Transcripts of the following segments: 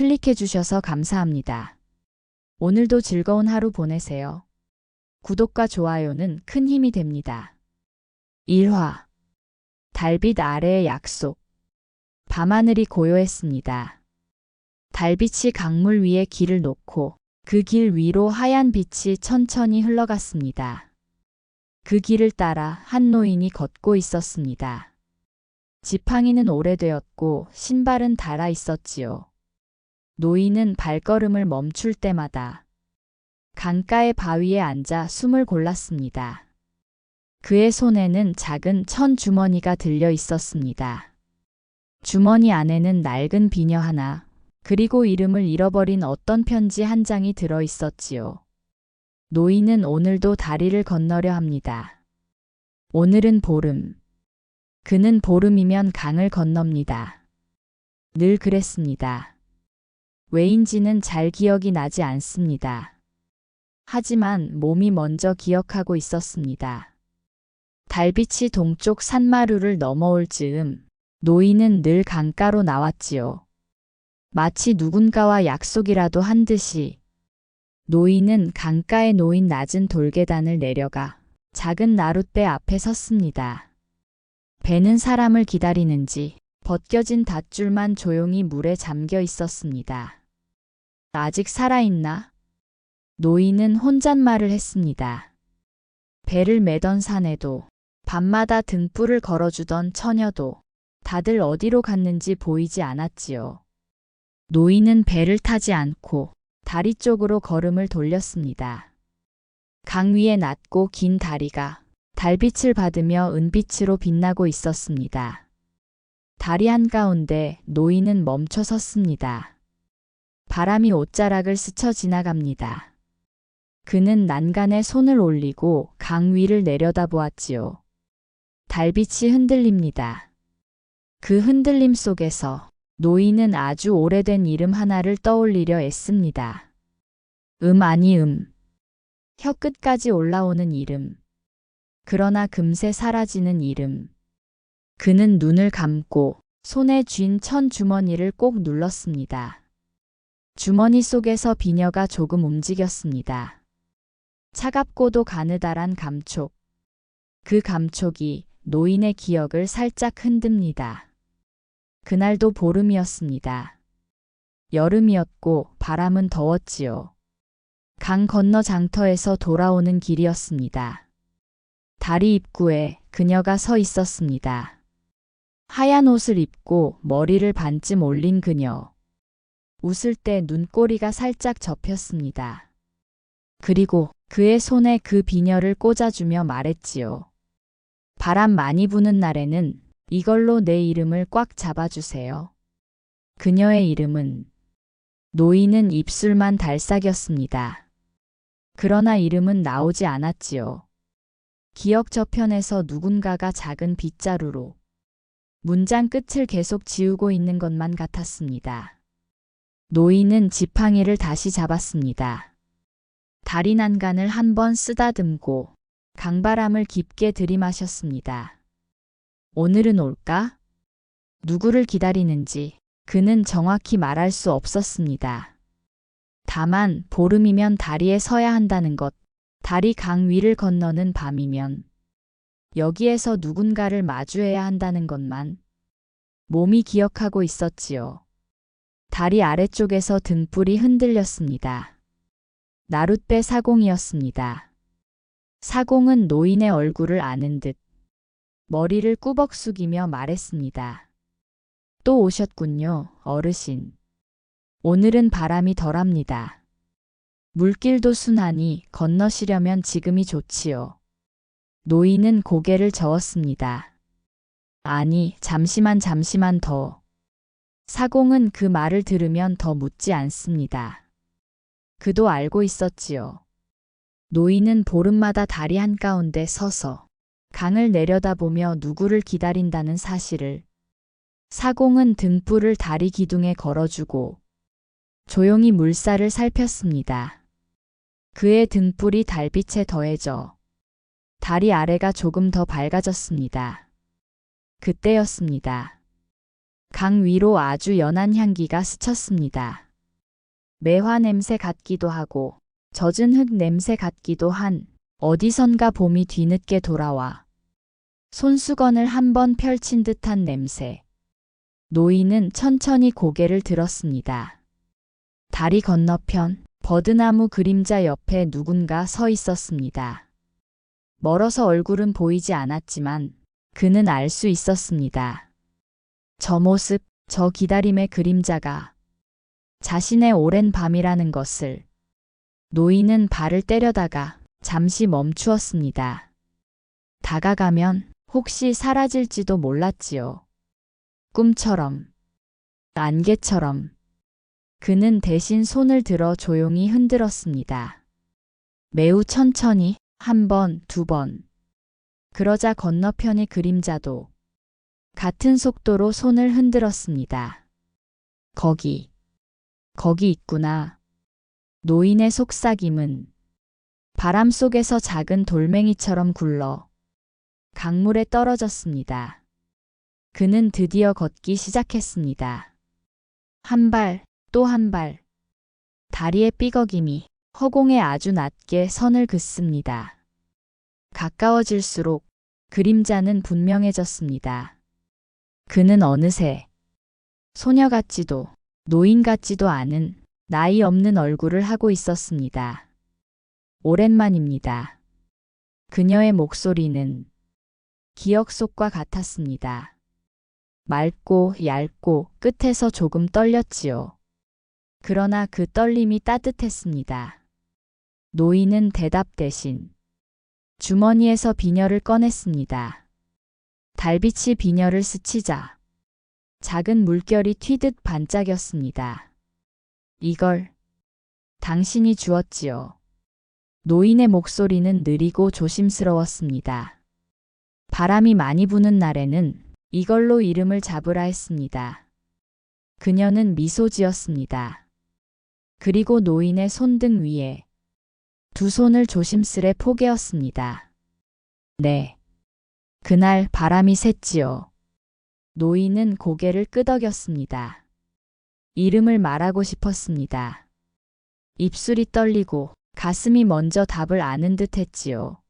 클릭해 주셔서 감사합니다. 오늘도 즐거운 하루 보내세요. 구독과 좋아요는 큰 힘이 됩니다. 1화 달빛 아래의 약속. 밤하늘이 고요했습니다. 달빛이 강물 위에 길을 놓고 그 길 위로 하얀 빛이 천천히 흘러갔습니다. 그 길을 따라 한 노인이 걷고 있었습니다. 지팡이는 오래되었고 신발은 닳아 있었지요. 노인은 발걸음을 멈출 때마다 강가의 바위에 앉아 숨을 골랐습니다. 그의 손에는 작은 천 주머니가 들려 있었습니다. 주머니 안에는 낡은 비녀 하나, 그리고 이름을 잃어버린 어떤 편지 한 장이 들어 있었지요. 노인은 오늘도 다리를 건너려 합니다. 오늘은 보름. 그는 보름이면 강을 건넙니다. 늘 그랬습니다. 왜인지는 잘 기억이 나지 않습니다. 하지만 몸이 먼저 기억하고 있었습니다. 달빛이 동쪽 산마루를 넘어올 즈음 노인은 늘 강가로 나왔지요. 마치 누군가와 약속이라도 한 듯이 노인은 강가에 놓인 낮은 돌계단을 내려가 작은 나룻배 앞에 섰습니다. 배는 사람을 기다리는지 벗겨진 닷줄만 조용히 물에 잠겨 있었습니다. 아직 살아있나? 노인은 혼잣말을 했습니다. 배를 매던 사내도, 밤마다 등불을 걸어주던 처녀도 다들 어디로 갔는지 보이지 않았지요. 노인은 배를 타지 않고 다리 쪽으로 걸음을 돌렸습니다. 강 위에 낮고 긴 다리가 달빛을 받으며 은빛으로 빛나고 있었습니다. 다리 한가운데 노인은 멈춰 섰습니다. 바람이 옷자락을 스쳐 지나갑니다. 그는 난간에 손을 올리고 강 위를 내려다보았지요. 달빛이 흔들립니다. 그 흔들림 속에서 노인은 아주 오래된 이름 하나를 떠올리려 애씁니다. 아니 혀끝까지 올라오는 이름. 그러나 금세 사라지는 이름. 그는 눈을 감고 손에 쥔 천 주머니를 꼭 눌렀습니다. 주머니 속에서 비녀가 조금 움직였습니다. 차갑고도 가느다란 감촉. 그 감촉이 노인의 기억을 살짝 흔듭니다. 그날도 보름이었습니다. 여름이었고 바람은 더웠지요. 강 건너 장터에서 돌아오는 길이었습니다. 다리 입구에 그녀가 서 있었습니다. 하얀 옷을 입고 머리를 반쯤 올린 그녀. 웃을 때 눈꼬리가 살짝 접혔습니다. 그리고 그의 손에 그 비녀를 꽂아주며 말했지요. 바람 많이 부는 날에는 이걸로 내 이름을 꽉 잡아주세요. 그녀의 이름은 노인은 입술만 달싹였습니다. 그러나 이름은 나오지 않았지요. 기억 저편에서 누군가가 작은 빗자루로 문장 끝을 계속 지우고 있는 것만 같았습니다. 노인은 지팡이를 다시 잡았습니다. 다리 난간을 한번 쓰다듬고 강바람을 깊게 들이마셨습니다. 오늘은 올까? 누구를 기다리는지 그는 정확히 말할 수 없었습니다. 다만 보름이면 다리에 서야 한다는 것, 달이 강 위를 건너는 밤이면 여기에서 누군가를 마주해야 한다는 것만 몸이 기억하고 있었지요. 다리 아래쪽에서 등불이 흔들렸습니다. 나룻배 사공이었습니다. 사공은 노인의 얼굴을 아는 듯 머리를 꾸벅 숙이며 말했습니다. 또 오셨군요, 어르신. 오늘은 바람이 덜합니다. 물길도 순하니 건너시려면 지금이 좋지요. 노인은 고개를 저었습니다. 아니, 잠시만 더. 사공은 그 말을 들으면 더 묻지 않습니다. 그도 알고 있었지요. 노인은 보름마다 다리 한가운데 서서 강을 내려다보며 누구를 기다린다는 사실을. 사공은 등불을 다리 기둥에 걸어주고 조용히 물살을 살폈습니다. 그의 등불이 달빛에 더해져 다리 아래가 조금 더 밝아졌습니다. 그때였습니다. 강 위로 아주 연한 향기가 스쳤습니다. 매화 냄새 같기도 하고 젖은 흙 냄새 같기도 한 어디선가 봄이 뒤늦게 돌아와 손수건을 한번 펼친 듯한 냄새. 노인은 천천히 고개를 들었습니다. 다리 건너편 버드나무 그림자 옆에 누군가 서 있었습니다. 멀어서 얼굴은 보이지 않았지만 그는 알 수 있었습니다. 저 모습, 저 기다림의 그림자가 자신의 오랜 밤이라는 것을. 노인은 발을 때려다가 잠시 멈추었습니다. 다가가면 혹시 사라질지도 몰랐지요. 꿈처럼, 안개처럼. 그는 대신 손을 들어 조용히 흔들었습니다. 매우 천천히, 한 번, 두 번. 그러자 건너편의 그림자도 같은 속도로 손을 흔들었습니다. 거기 있구나. 노인의 속삭임은 바람 속에서 작은 돌멩이처럼 굴러 강물에 떨어졌습니다. 그는 드디어 걷기 시작했습니다. 한 발, 또 한 발. 다리의 삐걱임이 허공에 아주 낮게 선을 긋습니다. 가까워질수록 그림자는 분명해졌습니다. 그는 어느새 소녀 같지도 노인 같지도 않은 나이 없는 얼굴을 하고 있었습니다. 오랜만입니다. 그녀의 목소리는 기억 속과 같았습니다. 맑고 얇고 끝에서 조금 떨렸지요. 그러나 그 떨림이 따뜻했습니다. 노인은 대답 대신 주머니에서 비녀를 꺼냈습니다. 달빛이 비녀를 스치자 작은 물결이 튀듯 반짝였습니다. 이걸 당신이 주었지요. 노인의 목소리는 느리고 조심스러웠습니다. 바람이 많이 부는 날에는 이걸로 이름을 잡으라 했습니다. 그녀는 미소 지었습니다. 그리고 노인의 손등 위에 두 손을 조심스레 포개었습니다. 네. 그날 바람이 샜지요. 노인은 고개를 끄덕였습니다. 이름을 말하고 싶었습니다. 입술이 떨리고 가슴이 먼저 답을 아는 듯 했지요.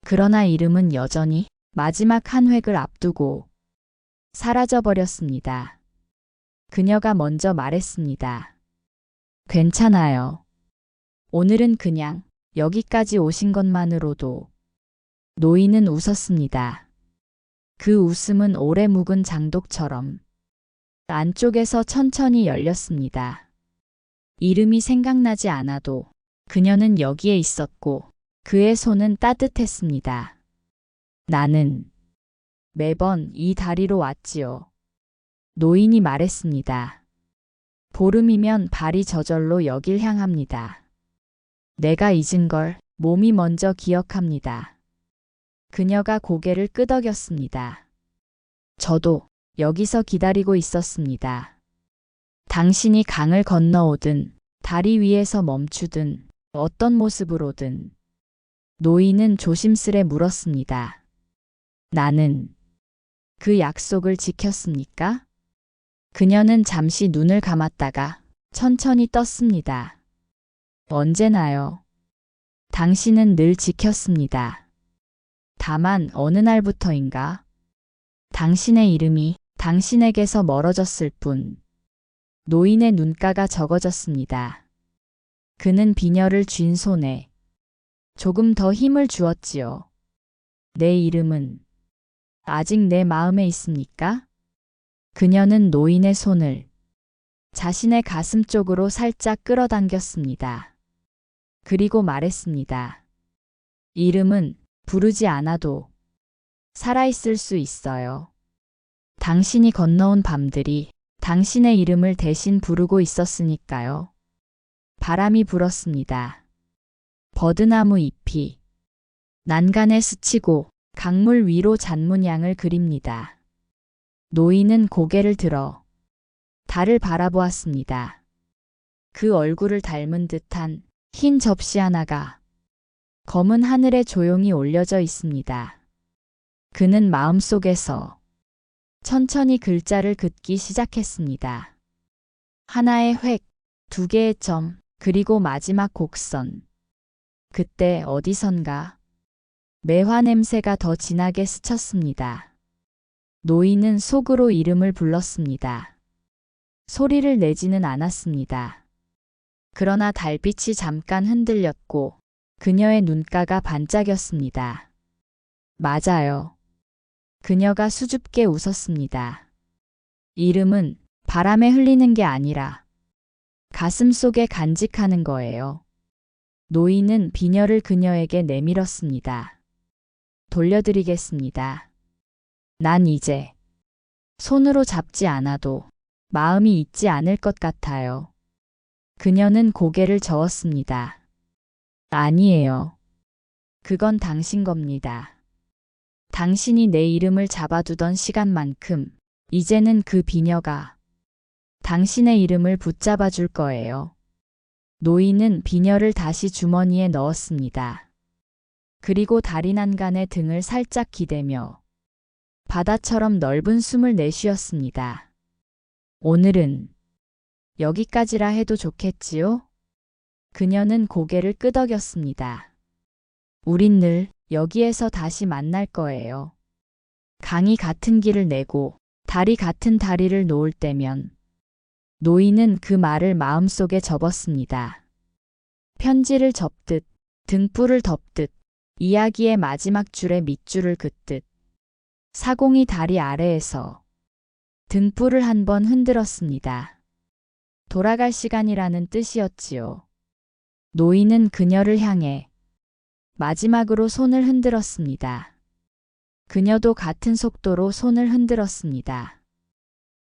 그러나 이름은 여전히 마지막 한 획을 앞두고 사라져버렸습니다. 그녀가 먼저 말했습니다. 괜찮아요. 오늘은 그냥 여기까지 오신 것만으로도. 노인은 웃었습니다. 그 웃음은 오래 묵은 장독처럼 안쪽에서 천천히 열렸습니다. 이름이 생각나지 않아도 그녀는 여기에 있었고 그의 손은 따뜻했습니다. 나는 매번 이 다리로 왔지요. 노인이 말했습니다. 보름이면 발이 저절로 여길 향합니다. 내가 잊은 걸 몸이 먼저 기억합니다. 그녀가 고개를 끄덕였습니다. 저도 여기서 기다리고 있었습니다. 당신이 강을 건너오든 다리 위에서 멈추든 어떤 모습으로든. 노인은 조심스레 물었습니다. 나는 그 약속을 지켰습니까? 그녀는 잠시 눈을 감았다가 천천히 떴습니다. 언제나요. 당신은 늘 지켰습니다. 다만 어느 날부터인가 당신의 이름이 당신에게서 멀어졌을 뿐. 노인의 눈가가 적어졌습니다. 그는 비녀를 쥔 손에 조금 더 힘을 주었지요. 내 이름은 아직 내 마음에 있습니까? 그녀는 노인의 손을 자신의 가슴 쪽으로 살짝 끌어당겼습니다. 그리고 말했습니다. 이름은 부르지 않아도 살아있을 수 있어요. 당신이 건너온 밤들이 당신의 이름을 대신 부르고 있었으니까요. 바람이 불었습니다. 버드나무 잎이 난간에 스치고 강물 위로 잔문양을 그립니다. 노인은 고개를 들어 달을 바라보았습니다. 그 얼굴을 닮은 듯한 흰 접시 하나가 검은 하늘에 조용히 올려져 있습니다. 그는 마음속에서 천천히 글자를 긋기 시작했습니다. 하나의 획, 두 개의 점, 그리고 마지막 곡선. 그때 어디선가 매화 냄새가 더 진하게 스쳤습니다. 노인은 속으로 이름을 불렀습니다. 소리를 내지는 않았습니다. 그러나 달빛이 잠깐 흔들렸고 그녀의 눈가가 반짝였습니다. 맞아요. 그녀가 수줍게 웃었습니다. 이름은 바람에 흘리는 게 아니라 가슴 속에 간직하는 거예요. 노인은 비녀를 그녀에게 내밀었습니다. 돌려드리겠습니다. 난 이제 손으로 잡지 않아도 마음이 잊지 않을 것 같아요. 그녀는 고개를 저었습니다. 아니에요. 그건 당신 겁니다. 당신이 내 이름을 잡아두던 시간만큼 이제는 그 비녀가 당신의 이름을 붙잡아 줄 거예요. 노인은 비녀를 다시 주머니에 넣었습니다. 그리고 다리 난간에 등을 살짝 기대며 바다처럼 넓은 숨을 내쉬었습니다. 오늘은 여기까지라 해도 좋겠지요? 그녀는 고개를 끄덕였습니다. 우린 늘 여기에서 다시 만날 거예요. 강이 같은 길을 내고 달이 같은 다리를 놓을 때면 노인은 그 말을 마음속에 접었습니다. 편지를 접듯, 등불을 덮듯, 이야기의 마지막 줄에 밑줄을 긋듯 사공이 다리 아래에서 등불을 한 번 흔들었습니다. 돌아갈 시간이라는 뜻이었지요. 노인은 그녀를 향해 마지막으로 손을 흔들었습니다. 그녀도 같은 속도로 손을 흔들었습니다.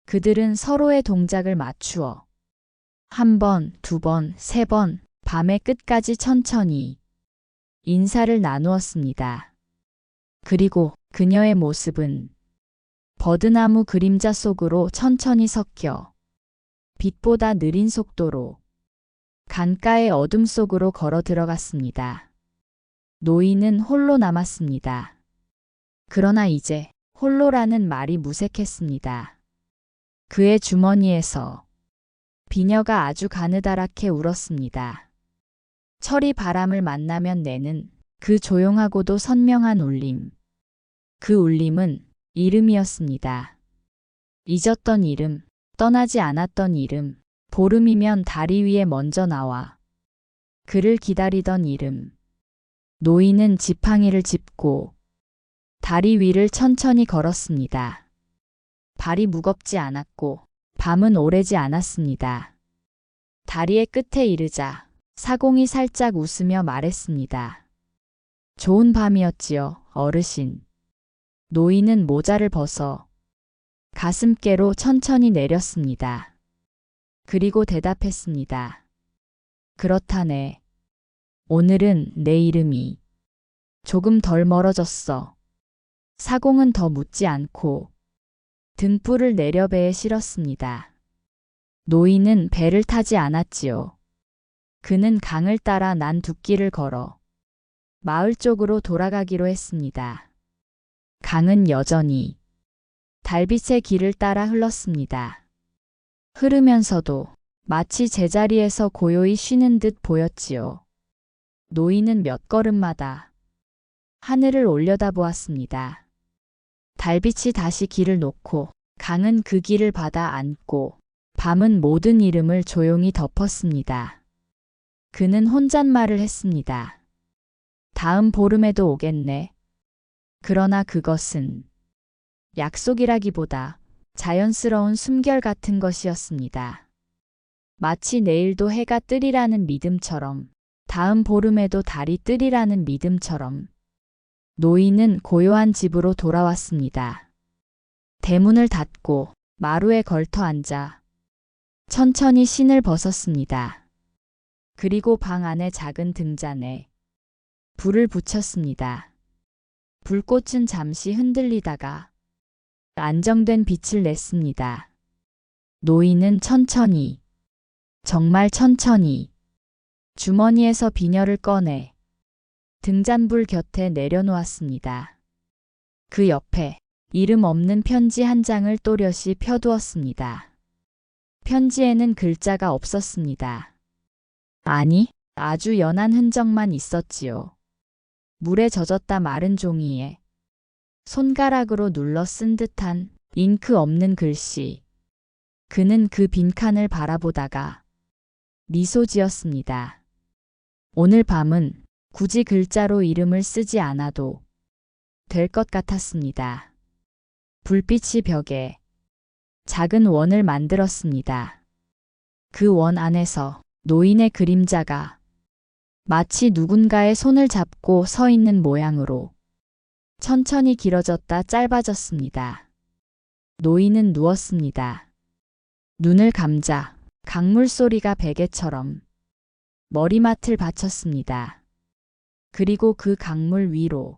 그들은 서로의 동작을 맞추어 한 번, 두 번, 세 번, 밤의 끝까지 천천히 인사를 나누었습니다. 그리고 그녀의 모습은 버드나무 그림자 속으로 천천히 섞여 빛보다 느린 속도로 강가의 어둠 속으로 걸어 들어갔습니다. 노인은 홀로 남았습니다. 그러나 이제 홀로라는 말이 무색했습니다. 그의 주머니에서 비녀가 아주 가느다랗게 울었습니다. 철이 바람을 만나면 내는 그 조용하고도 선명한 울림. 그 울림은 이름이었습니다. 잊었던 이름, 떠나지 않았던 이름, 보름이면 다리 위에 먼저 나와 그를 기다리던 이름. 노인은 지팡이를 짚고 다리 위를 천천히 걸었습니다. 발이 무겁지 않았고 밤은 오래지 않았습니다. 다리의 끝에 이르자 사공이 살짝 웃으며 말했습니다. 좋은 밤이었지요, 어르신. 노인은 모자를 벗어 가슴께로 천천히 내렸습니다. 그리고 대답했습니다. 그렇다네. 오늘은 내 이름이 조금 덜 멀어졌어. 사공은 더 묻지 않고 등불을 내려 배에 실었습니다. 노인은 배를 타지 않았지요. 그는 강을 따라 난 둑길을 걸어 마을 쪽으로 돌아가기로 했습니다. 강은 여전히 달빛의 길을 따라 흘렀습니다. 흐르면서도 마치 제자리에서 고요히 쉬는 듯 보였지요. 노인은 몇 걸음마다 하늘을 올려다보았습니다. 달빛이 다시 길을 놓고 강은 그 길을 받아 안고 밤은 모든 이름을 조용히 덮었습니다. 그는 혼잣말을 했습니다. 다음 보름에도 오겠네. 그러나 그것은 약속이라기보다 자연스러운 숨결 같은 것이었습니다. 마치 내일도 해가 뜨리라는 믿음처럼, 다음 보름에도 달이 뜨리라는 믿음처럼. 노인은 고요한 집으로 돌아왔습니다. 대문을 닫고 마루에 걸터 앉아 천천히 신을 벗었습니다. 그리고 방 안의 작은 등잔에 불을 붙였습니다. 불꽃은 잠시 흔들리다가 안정된 빛을 냈습니다. 노인은 천천히, 정말 천천히 주머니에서 비녀를 꺼내 등잔불 곁에 내려놓았습니다. 그 옆에 이름 없는 편지 한 장을 또렷이 펴두었습니다. 편지에는 글자가 없었습니다. 아니, 아주 연한 흔적만 있었지요. 물에 젖었다 마른 종이에 손가락으로 눌러 쓴 듯한 잉크 없는 글씨. 그는 그 빈칸을 바라보다가 미소 지었습니다. 오늘 밤은 굳이 글자로 이름을 쓰지 않아도 될 것 같았습니다. 불빛이 벽에 작은 원을 만들었습니다. 그 원 안에서 노인의 그림자가 마치 누군가의 손을 잡고 서 있는 모양으로 천천히 길어졌다 짧아졌습니다. 노인은 누웠습니다. 눈을 감자 강물 소리가 베개처럼 머리맡을 받쳤습니다. 그리고 그 강물 위로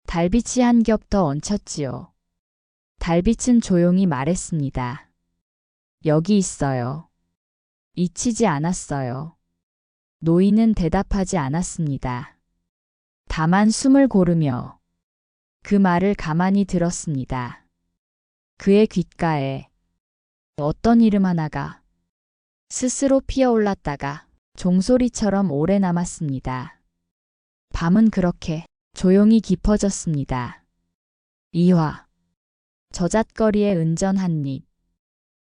달빛이 한 겹 더 얹혔지요. 달빛은 조용히 말했습니다. 여기 있어요. 잊히지 않았어요. 노인은 대답하지 않았습니다. 다만 숨을 고르며 그 말을 가만히 들었습니다. 그의 귓가에 어떤 이름 하나가 스스로 피어올랐다가 종소리처럼 오래 남았습니다. 밤은 그렇게 조용히 깊어졌습니다. 이화. 저잣거리에 은전 한 입.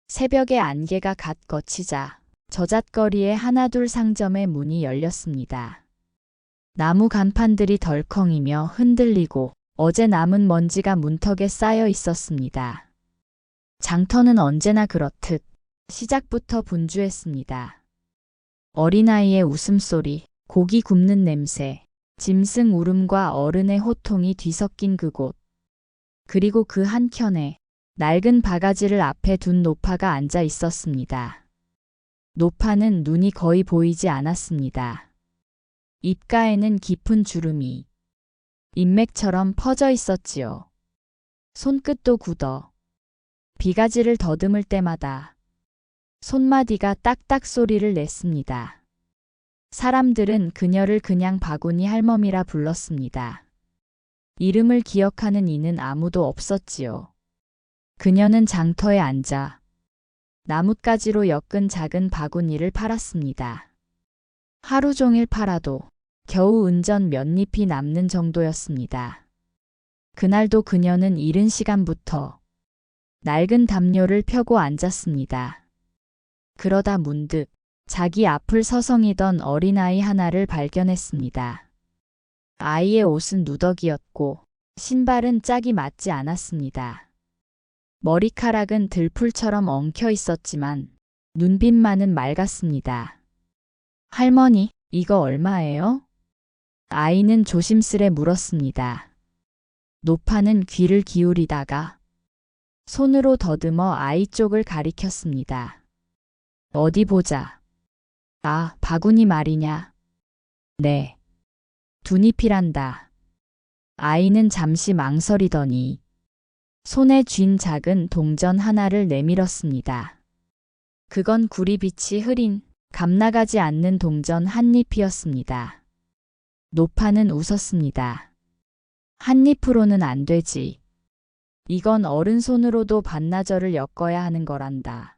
새벽의 안개가 갓 걷히자 저잣거리의 하나둘 상점의 문이 열렸습니다. 나무 간판들이 덜컹이며 흔들리고 어제 남은 먼지가 문턱에 쌓여 있었습니다. 장터는 언제나 그렇듯 시작부터 분주했습니다. 어린아이의 웃음소리, 고기 굽는 냄새, 짐승 울음과 어른의 호통이 뒤섞인 그곳. 그리고 그 한켠에 낡은 바가지를 앞에 둔 노파가 앉아 있었습니다. 노파는 눈이 거의 보이지 않았습니다. 입가에는 깊은 주름이 인맥처럼 퍼져 있었지요. 손끝도 굳어 비가지를 더듬을 때마다 손마디가 딱딱 소리를 냈습니다. 사람들은 그녀를 그냥 바구니 할멈이라 불렀습니다. 이름을 기억하는 이는 아무도 없었지요. 그녀는 장터에 앉아 나뭇가지로 엮은 작은 바구니를 팔았습니다. 하루 종일 팔아도 겨우 은전 몇 잎이 남는 정도였습니다. 그날도 그녀는 이른 시간부터 낡은 담요를 펴고 앉았습니다. 그러다 문득 자기 앞을 서성이던 어린아이 하나를 발견했습니다. 아이의 옷은 누더기였고 신발은 짝이 맞지 않았습니다. 머리카락은 들풀처럼 엉켜 있었지만 눈빛만은 맑았습니다. 할머니, 이거 얼마예요? 아이는 조심스레 물었습니다. 노파는 귀를 기울이다가 손으로 더듬어 아이 쪽을 가리켰습니다. 어디 보자. 아, 바구니 말이냐? 네. 두 잎이란다. 아이는 잠시 망설이더니 손에 쥔 작은 동전 하나를 내밀었습니다. 그건 구리빛이 흐린 감나가지 않는 동전 한 잎이었습니다. 노파는 웃었습니다. 한 잎으로는 안 되지. 이건 어른 손으로도 반나절을 엮어야 하는 거란다.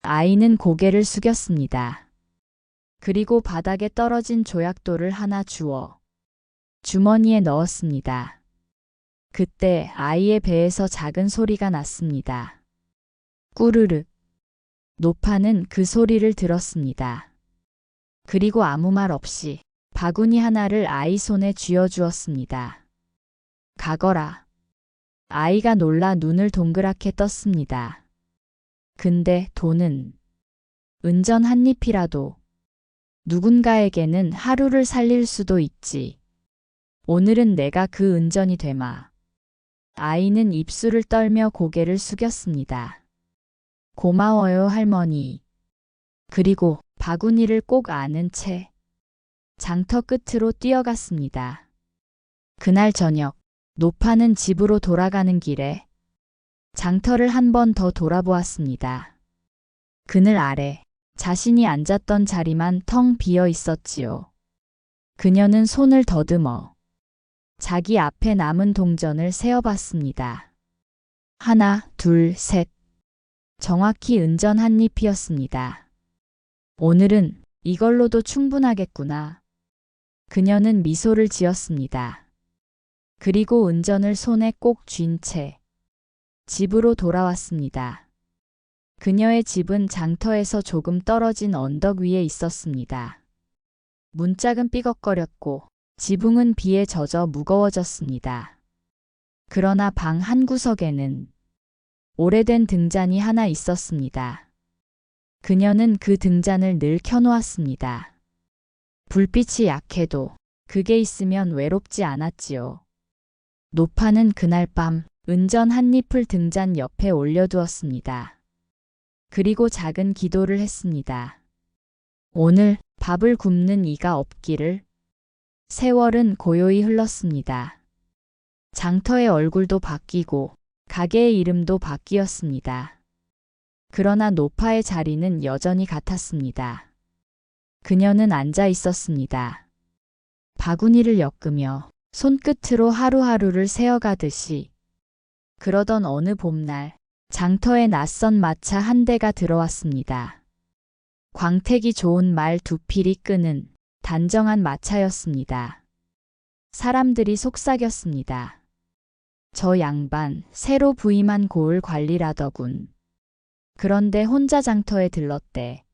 아이는 고개를 숙였습니다. 그리고 바닥에 떨어진 조약돌을 하나 주워 주머니에 넣었습니다. 그때 아이의 배에서 작은 소리가 났습니다. 꾸르륵. 노파는 그 소리를 들었습니다. 그리고 아무 말 없이 바구니 하나를 아이 손에 쥐어주었습니다. 가거라. 아이가 놀라 눈을 동그랗게 떴습니다. 근데 돈은 은전 한 잎이라도 누군가에게는 하루를 살릴 수도 있지. 오늘은 내가 그 은전이 되마. 아이는 입술을 떨며 고개를 숙였습니다. 고마워요, 할머니. 그리고 바구니를 꼭 안은 채 장터 끝으로 뛰어갔습니다. 그날 저녁, 노파는 집으로 돌아가는 길에 장터를 한 번 더 돌아보았습니다. 그늘 아래 자신이 앉았던 자리만 텅 비어 있었지요. 그녀는 손을 더듬어 자기 앞에 남은 동전을 세어봤습니다. 하나, 둘, 셋. 정확히 은전 한 입이었습니다. 오늘은 이걸로도 충분하겠구나. 그녀는 미소를 지었습니다. 그리고 은전을 손에 꼭 쥔 채 집으로 돌아왔습니다. 그녀의 집은 장터에서 조금 떨어진 언덕 위에 있었습니다. 문짝은 삐걱거렸고 지붕은 비에 젖어 무거워졌습니다. 그러나 방 한 구석에는 오래된 등잔이 하나 있었습니다. 그녀는 그 등잔을 늘 켜놓았습니다. 불빛이 약해도 그게 있으면 외롭지 않았지요. 노파는 그날 밤 은전 한 잎을 등잔 옆에 올려두었습니다. 그리고 작은 기도를 했습니다. 오늘 밥을 굶는 이가 없기를. 세월은 고요히 흘렀습니다. 장터의 얼굴도 바뀌고 가게의 이름도 바뀌었습니다. 그러나 노파의 자리는 여전히 같았습니다. 그녀는 앉아 있었습니다. 바구니를 엮으며 손끝으로 하루하루를 세어가듯이. 그러던 어느 봄날 장터에 낯선 마차 한 대가 들어왔습니다. 광택이 좋은 말 두 필이 끄는 단정한 마차였습니다. 사람들이 속삭였습니다. 저 양반 새로 부임한 고을 관리라더군. 그런데 혼자 장터에 들렀대.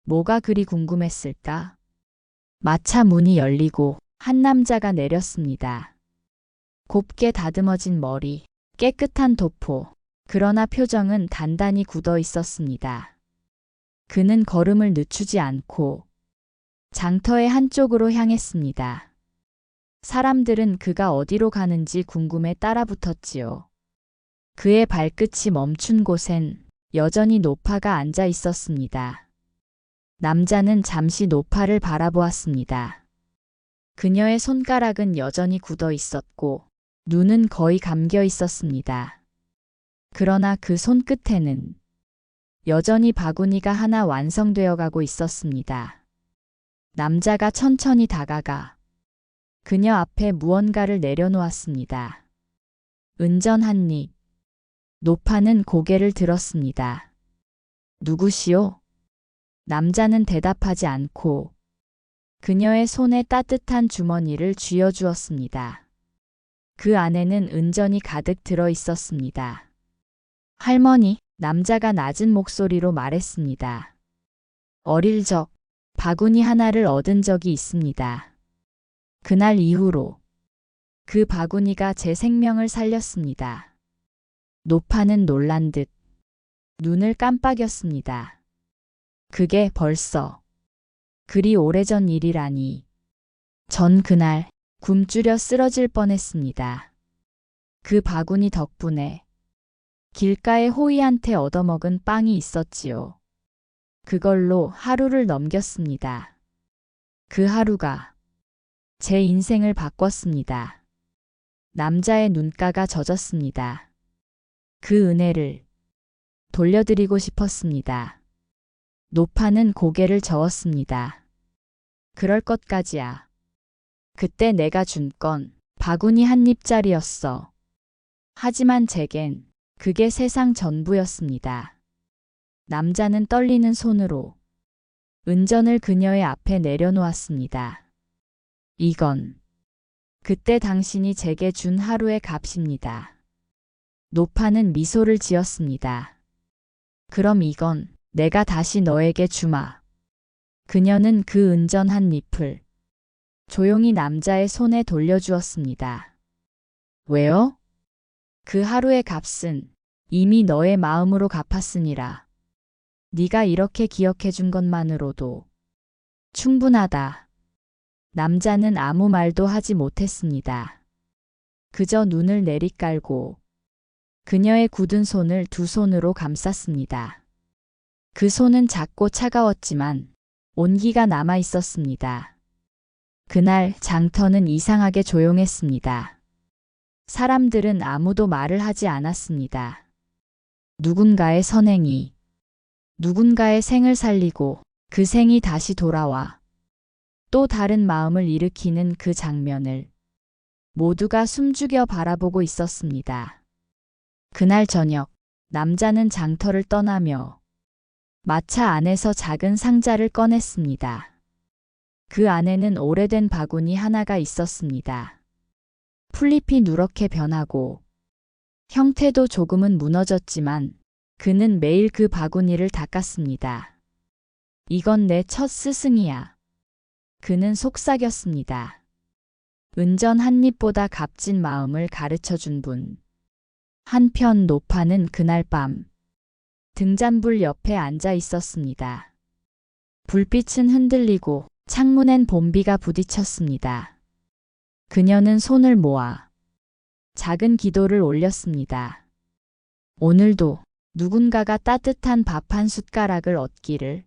뭐가 그리 궁금했을까? 마차 문이 열리고 한 남자가 내렸습니다. 곱게 다듬어진 머리, 깨끗한 도포, 그러나 표정은 단단히 굳어 있었습니다. 그는 걸음을 늦추지 않고 장터의 한쪽으로 향했습니다. 사람들은 그가 어디로 가는지 궁금해 따라붙었지요. 그의 발끝이 멈춘 곳엔 여전히 노파가 앉아 있었습니다. 남자는 잠시 노파를 바라보았습니다. 그녀의 손가락은 여전히 굳어 있었고 눈은 거의 감겨 있었습니다. 그러나 그 손끝에는 여전히 바구니가 하나 완성되어 가고 있었습니다. 남자가 천천히 다가가 그녀 앞에 무언가를 내려놓았습니다. 은전 한 입. 노파는 고개를 들었습니다. 누구시오? 남자는 대답하지 않고 그녀의 손에 따뜻한 주머니를 쥐어주었습니다. 그 안에는 은전이 가득 들어 있었습니다. 할머니, 남자가 낮은 목소리로 말했습니다. 어릴 적 바구니 하나를 얻은 적이 있습니다. 그날 이후로 그 바구니가 제 생명을 살렸습니다. 노파는 놀란 듯 눈을 깜빡였습니다. 그게 벌써 그리 오래전 일이라니. 전 그날 굶주려 쓰러질 뻔했습니다. 그 바구니 덕분에 길가에 호이한테 얻어먹은 빵이 있었지요. 그걸로 하루를 넘겼습니다. 그 하루가 제 인생을 바꿨습니다. 남자의 눈가가 젖었습니다. 그 은혜를 돌려드리고 싶었습니다. 노파는 고개를 저었습니다. 그럴 것까지야. 그때 내가 준 건 바구니 한 입짜리였어. 하지만 제겐 그게 세상 전부였습니다. 남자는 떨리는 손으로 은전을 그녀의 앞에 내려놓았습니다. 이건 그때 당신이 제게 준 하루의 값입니다. 노파는 미소를 지었습니다. 그럼 이건 내가 다시 너에게 주마. 그녀는 그 은전 한 잎을 조용히 남자의 손에 돌려주었습니다. 왜요? 그 하루의 값은 이미 너의 마음으로 갚았으니라. 네가 이렇게 기억해 준 것만으로도 충분하다. 남자는 아무 말도 하지 못했습니다. 그저 눈을 내리깔고 그녀의 굳은 손을 두 손으로 감쌌습니다. 그 손은 작고 차가웠지만 온기가 남아 있었습니다. 그날 장터는 이상하게 조용했습니다. 사람들은 아무도 말을 하지 않았습니다. 누군가의 선행이 누군가의 생을 살리고 그 생이 다시 돌아와 또 다른 마음을 일으키는 그 장면을 모두가 숨죽여 바라보고 있었습니다. 그날 저녁 남자는 장터를 떠나며 마차 안에서 작은 상자를 꺼냈습니다. 그 안에는 오래된 바구니 하나가 있었습니다. 풀잎이 누렇게 변하고 형태도 조금은 무너졌지만 그는 매일 그 바구니를 닦았습니다. 이건 내 첫 스승이야. 그는 속삭였습니다. 은전 한 입보다 값진 마음을 가르쳐준 분. 한편 노파는 그날 밤 등잔불 옆에 앉아 있었습니다. 불빛은 흔들리고 창문엔 봄비가 부딪혔습니다. 그녀는 손을 모아 작은 기도를 올렸습니다. 오늘도 누군가가 따뜻한 밥 한 숟가락을 얻기를.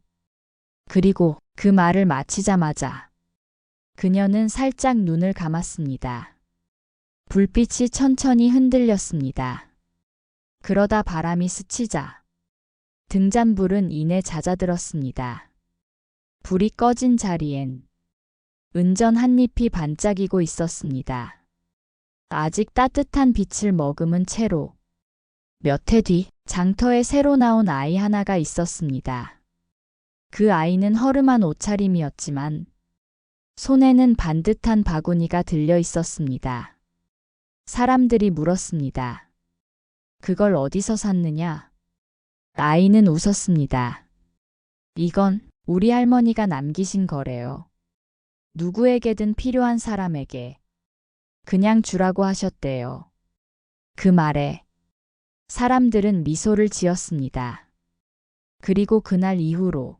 그리고 그 말을 마치자마자 그녀는 살짝 눈을 감았습니다. 불빛이 천천히 흔들렸습니다. 그러다 바람이 스치자 등잔불은 이내 잦아들었습니다. 불이 꺼진 자리엔 은전 한 잎이 반짝이고 있었습니다. 아직 따뜻한 빛을 머금은 채로 몇 해 뒤 장터에 새로 나온 아이 하나가 있었습니다. 그 아이는 허름한 옷차림이었지만 손에는 반듯한 바구니가 들려 있었습니다. 사람들이 물었습니다. 그걸 어디서 샀느냐? 아이는 웃었습니다. 이건 우리 할머니가 남기신 거래요. 누구에게든 필요한 사람에게 그냥 주라고 하셨대요. 그 말에 사람들은 미소를 지었습니다. 그리고 그날 이후로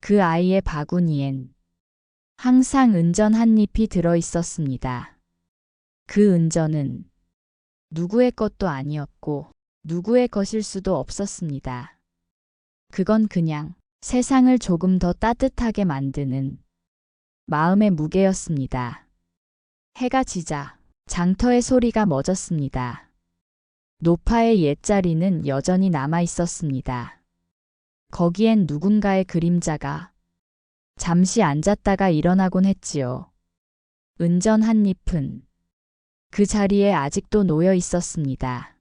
그 아이의 바구니엔 항상 은전 한 잎이 들어 있었습니다. 그 은전은 누구의 것도 아니었고 누구의 것일 수도 없었습니다. 그건 그냥 세상을 조금 더 따뜻하게 만드는 마음의 무게였습니다. 해가 지자 장터의 소리가 멎었습니다. 노파의 옛자리는 여전히 남아 있었습니다. 거기엔 누군가의 그림자가 잠시 앉았다가 일어나곤 했지요. 은전 한 잎은 그 자리에 아직도 놓여 있었습니다.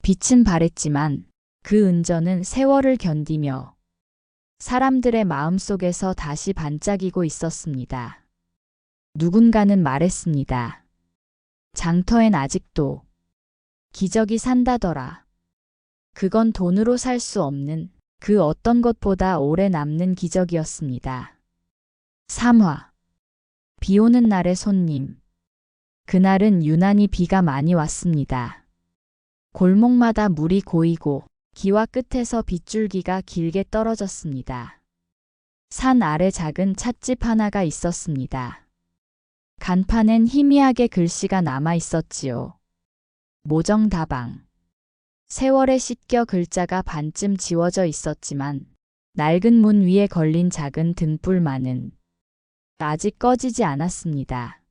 빛은 바랬지만 그 은전은 세월을 견디며 사람들의 마음속에서 다시 반짝이고 있었습니다. 누군가는 말했습니다. 장터엔 아직도 기적이 산다더라. 그건 돈으로 살 수 없는 그 어떤 것보다 오래 남는 기적이었습니다. 3화 비 오는 날의 손님. 그날은 유난히 비가 많이 왔습니다. 골목마다 물이 고이고 기와 끝에서 빗줄기가 길게 떨어졌습니다. 산 아래 작은 찻집 하나가 있었습니다. 간판엔 희미하게 글씨가 남아 있었지요. 모정다방. 세월에 씻겨 글자가 반쯤 지워져 있었지만 낡은 문 위에 걸린 작은 등불만은 아직 꺼지지 않았습니다.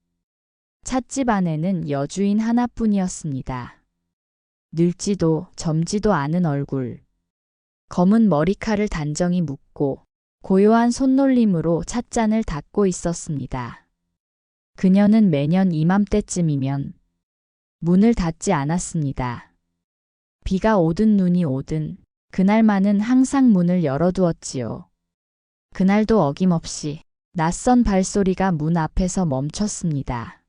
찻집 안에는 여주인 하나뿐이었습니다. 늙지도 젊지도 않은 얼굴. 검은 머리칼을 단정히 묶고 고요한 손놀림으로 찻잔을 닦고 있었습니다. 그녀는 매년 이맘때쯤이면 문을 닫지 않았습니다. 비가 오든 눈이 오든 그날만은 항상 문을 열어두었지요. 그날도 어김없이 낯선 발소리가 문 앞에서 멈췄습니다.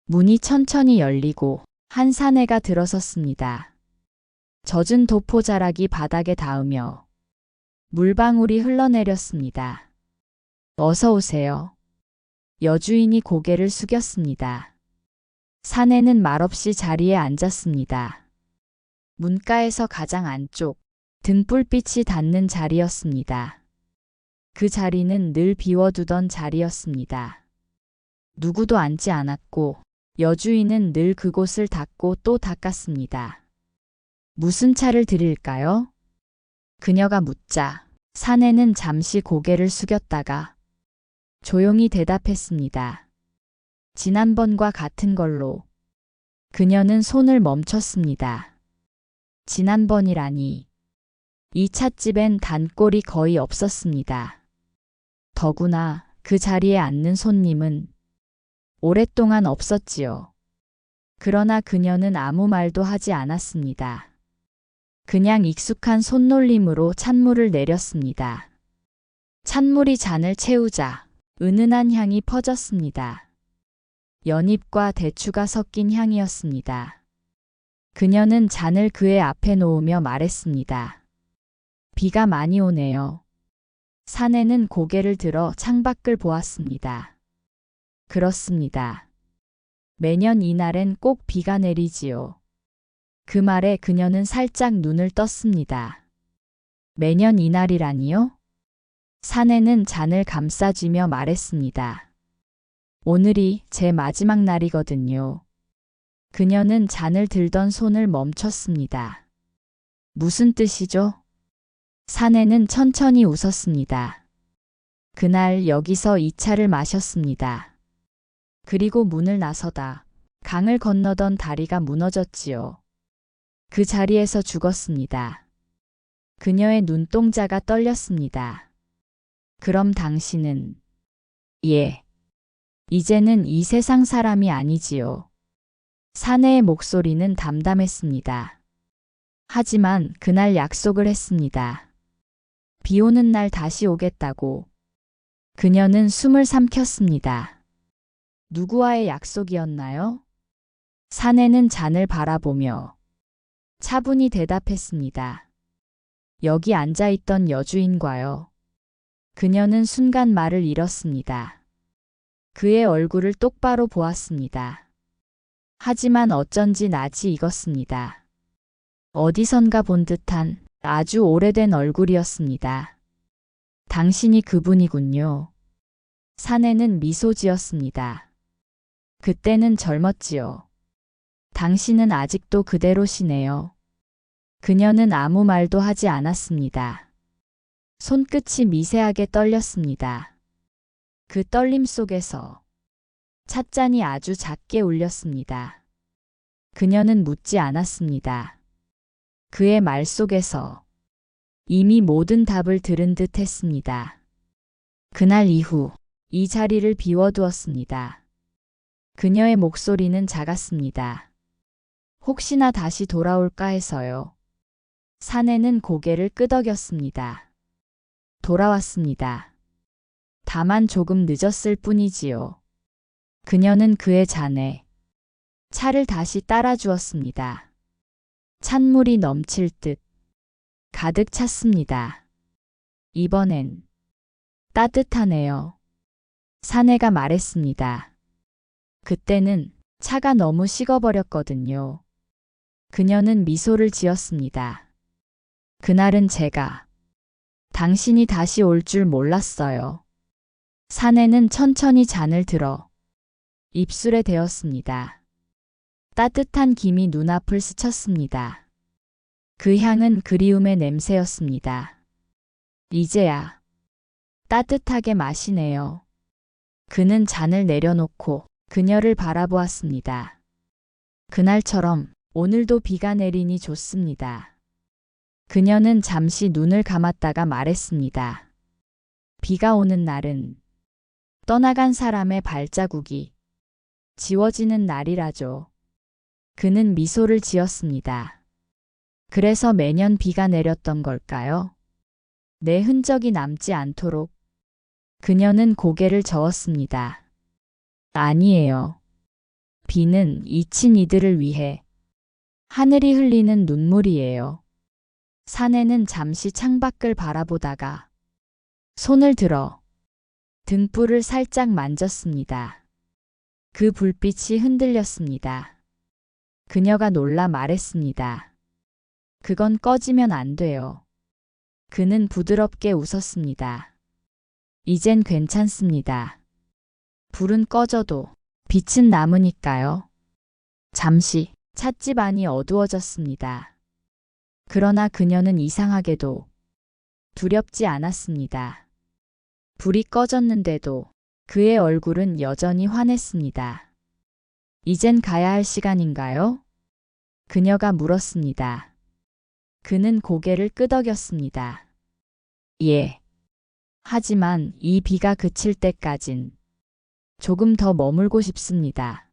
문이 천천히 열리고 한 사내가 들어섰습니다. 젖은 도포자락이 바닥에 닿으며 물방울이 흘러내렸습니다. 어서 오세요. 여주인이 고개를 숙였습니다. 사내는 말없이 자리에 앉았습니다. 문가에서 가장 안쪽, 등불빛이 닿는 자리였습니다. 그 자리는 늘 비워두던 자리였습니다. 누구도 앉지 않았고 여주인은 늘 그곳을 닦고 또 닦았습니다. 무슨 차를 드릴까요? 그녀가 묻자 사내는 잠시 고개를 숙였다가 조용히 대답했습니다. 지난번과 같은 걸로. 그녀는 손을 멈췄습니다. 지난번이라니. 이 찻집엔 단골이 거의 없었습니다. 더구나 그 자리에 앉는 손님은 오랫동안 없었지요. 그러나 그녀는 아무 말도 하지 않았습니다. 그냥 익숙한 손놀림으로 찬물을 내렸습니다. 찬물이 잔을 채우자 은은한 향이 퍼졌습니다. 연잎과 대추가 섞인 향이었습니다. 그녀는 잔을 그의 앞에 놓으며 말했습니다. 비가 많이 오네요. 사내는 고개를 들어 창밖을 보았습니다. 그렇습니다. 매년 이날엔 꼭 비가 내리지요. 그 말에 그녀는 살짝 눈을 떴습니다. 매년 이날이라니요? 사내는 잔을 감싸쥐며 말했습니다. 오늘이 제 마지막 날이거든요. 그녀는 잔을 들던 손을 멈췄습니다. 무슨 뜻이죠? 사내는 천천히 웃었습니다. 그날 여기서 이 차를 마셨습니다. 그리고 문을 나서다 강을 건너던 다리가 무너졌지요. 그 자리에서 죽었습니다. 그녀의 눈동자가 떨렸습니다. 그럼 당신은? 예. 이제는 이 세상 사람이 아니지요. 사내의 목소리는 담담했습니다. 하지만 그날 약속을 했습니다. 비 오는 날 다시 오겠다고. 그녀는 숨을 삼켰습니다. 누구와의 약속이었나요? 사내는 잔을 바라보며 차분히 대답했습니다. 여기 앉아있던 여주인과요. 그녀는 순간 말을 잃었습니다. 그의 얼굴을 똑바로 보았습니다. 하지만 어쩐지 낯이 익었습니다. 어디선가 본 듯한 아주 오래된 얼굴이었습니다. 당신이 그분이군요. 사내는 미소 지었습니다. 그때는 젊었지요. 당신은 아직도 그대로시네요. 그녀는 아무 말도 하지 않았습니다. 손끝이 미세하게 떨렸습니다. 그 떨림 속에서 찻잔이 아주 작게 울렸습니다. 그녀는 묻지 않았습니다. 그의 말 속에서 이미 모든 답을 들은 듯 했습니다. 그날 이후 이 자리를 비워두었습니다. 그녀의 목소리는 작았습니다. 혹시나 다시 돌아올까 해서요. 사내는 고개를 끄덕였습니다. 돌아왔습니다. 다만 조금 늦었을 뿐이지요. 그녀는 그의 잔에 차를 다시 따라주었습니다. 찬물이 넘칠 듯 가득 찼습니다. 이번엔 따뜻하네요. 사내가 말했습니다. 그때는 차가 너무 식어버렸거든요. 그녀는 미소를 지었습니다. 그날은 제가 당신이 다시 올 줄 몰랐어요. 사내는 천천히 잔을 들어 입술에 대었습니다. 따뜻한 김이 눈앞을 스쳤습니다. 그 향은 그리움의 냄새였습니다. 이제야 따뜻하게 마시네요. 그는 잔을 내려놓고 그녀를 바라보았습니다. 그날처럼 오늘도 비가 내리니 좋습니다. 그녀는 잠시 눈을 감았다가 말했습니다. 비가 오는 날은 떠나간 사람의 발자국이 지워지는 날이라죠. 그는 미소를 지었습니다. 그래서 매년 비가 내렸던 걸까요? 내 흔적이 남지 않도록. 그녀는 고개를 저었습니다. 아니에요. 비는 잊힌 이들을 위해 하늘이 흘리는 눈물이에요. 사내는 잠시 창밖을 바라보다가 손을 들어 등불을 살짝 만졌습니다. 그 불빛이 흔들렸습니다. 그녀가 놀라 말했습니다. 그건 꺼지면 안 돼요. 그는 부드럽게 웃었습니다. 이젠 괜찮습니다. 불은 꺼져도 빛은 남으니까요. 잠시 찻집 안이 어두워졌습니다. 그러나 그녀는 이상하게도 두렵지 않았습니다. 불이 꺼졌는데도 그의 얼굴은 여전히 환했습니다. 이젠 가야 할 시간인가요? 그녀가 물었습니다. 그는 고개를 끄덕였습니다. 예. 하지만 이 비가 그칠 때까진 조금 더 머물고 싶습니다.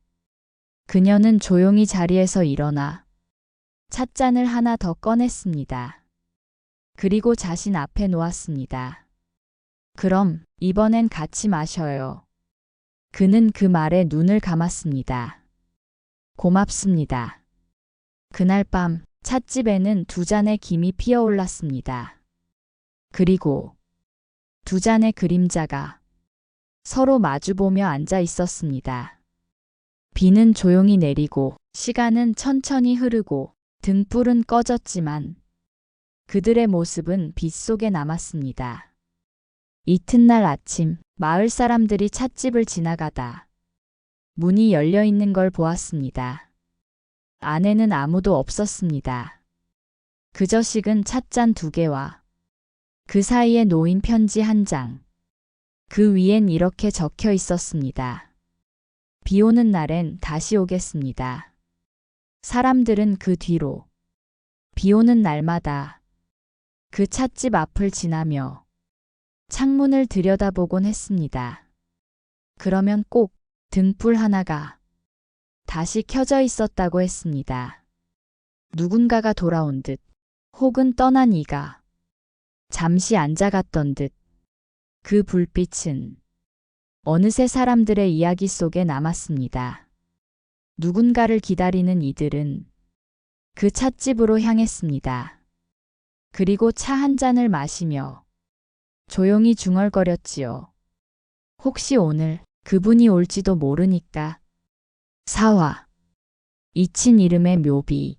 그녀는 조용히 자리에서 일어나 찻잔을 하나 더 꺼냈습니다. 그리고 자신 앞에 놓았습니다. 그럼 이번엔 같이 마셔요. 그는 그 말에 눈을 감았습니다. 고맙습니다. 그날 밤 찻집에는 두 잔의 김이 피어올랐습니다. 그리고 두 잔의 그림자가 서로 마주보며 앉아 있었습니다. 비는 조용히 내리고 시간은 천천히 흐르고 등불은 꺼졌지만 그들의 모습은 빛 속에 남았습니다. 이튿날 아침 마을 사람들이 찻집을 지나가다 문이 열려 있는 걸 보았습니다. 안에는 아무도 없었습니다. 그저 식은 찻잔 2개와 그 사이에 놓인 편지 1장. 그 위엔 이렇게 적혀 있었습니다. 비 오는 날엔 다시 오겠습니다. 사람들은 그 뒤로 비 오는 날마다 그 찻집 앞을 지나며 창문을 들여다보곤 했습니다. 그러면 꼭 등불 하나가 다시 켜져 있었다고 했습니다. 누군가가 돌아온 듯 혹은 떠난 이가 잠시 앉아갔던 듯 그 불빛은 어느새 사람들의 이야기 속에 남았습니다. 누군가를 기다리는 이들은 그 찻집으로 향했습니다. 그리고 차 한 잔을 마시며 조용히 중얼거렸지요. 혹시 오늘 그분이 올지도 모르니까. 사화. 잊힌 이름의 묘비.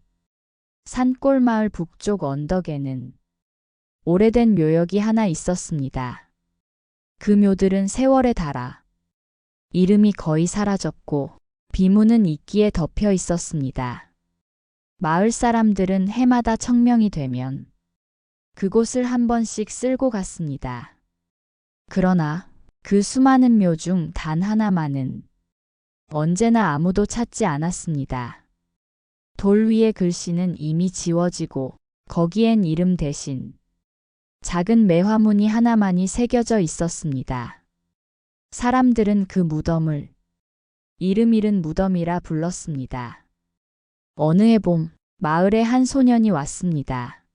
산골마을 북쪽 언덕에는 오래된 묘역이 하나 있었습니다. 그 묘들은 세월에 닳아 이름이 거의 사라졌고 비문은 이끼에 덮여 있었습니다. 마을 사람들은 해마다 청명이 되면 그곳을 한 번씩 쓸고 갔습니다. 그러나 그 수많은 묘 중 단 하나만은 언제나 아무도 찾지 않았습니다. 돌 위의 글씨는 이미 지워지고 거기엔 이름 대신 작은 매화무늬 하나만이 새겨져 있었습니다. 사람들은 그 무덤을 이름 잃은 무덤이라 불렀습니다. 어느 해 봄 마을에 한 소년이 왔습니다.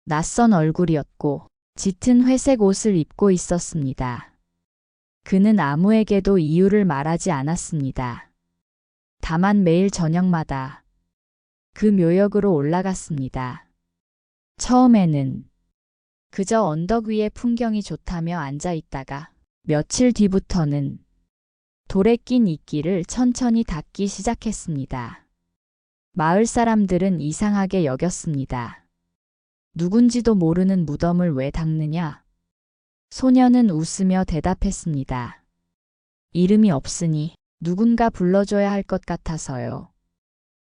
낯선 얼굴이었고 짙은 회색 옷을 입고 있었습니다. 그는 아무에게도 이유를 말하지 않았습니다. 다만 매일 저녁마다 그 묘역으로 올라갔습니다. 처음에는 그저 언덕 위에 풍경이 좋다며 앉아 있다가 며칠 뒤부터는 돌에 낀 이끼를 천천히 닦기 시작했습니다. 마을 사람들은 이상하게 여겼습니다. 누군지도 모르는 무덤을 왜 닦느냐? 소년은 웃으며 대답했습니다. 이름이 없으니 누군가 불러줘야 할 것 같아서요.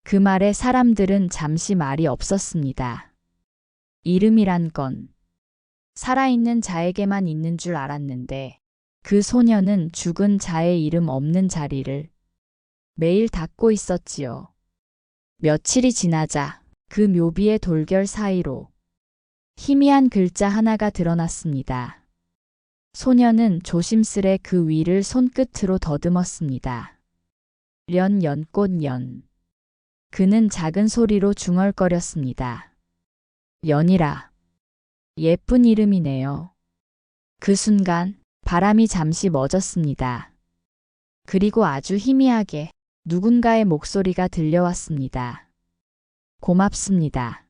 그 말에 사람들은 잠시 말이 없었습니다. 이름이란 건 살아있는 자에게만 있는 줄 알았는데 그 소년은 죽은 자의 이름 없는 자리를 매일 닦고 있었지요. 며칠이 지나자 그 묘비의 돌결 사이로 희미한 글자 하나가 드러났습니다. 소년은 조심스레 그 위를 손끝으로 더듬었습니다. 연꽃연. 그는 작은 소리로 중얼거렸습니다. 연이라. 예쁜 이름이네요. 그 순간 바람이 잠시 멎었습니다. 그리고 아주 희미하게 누군가의 목소리가 들려왔습니다. 고맙습니다.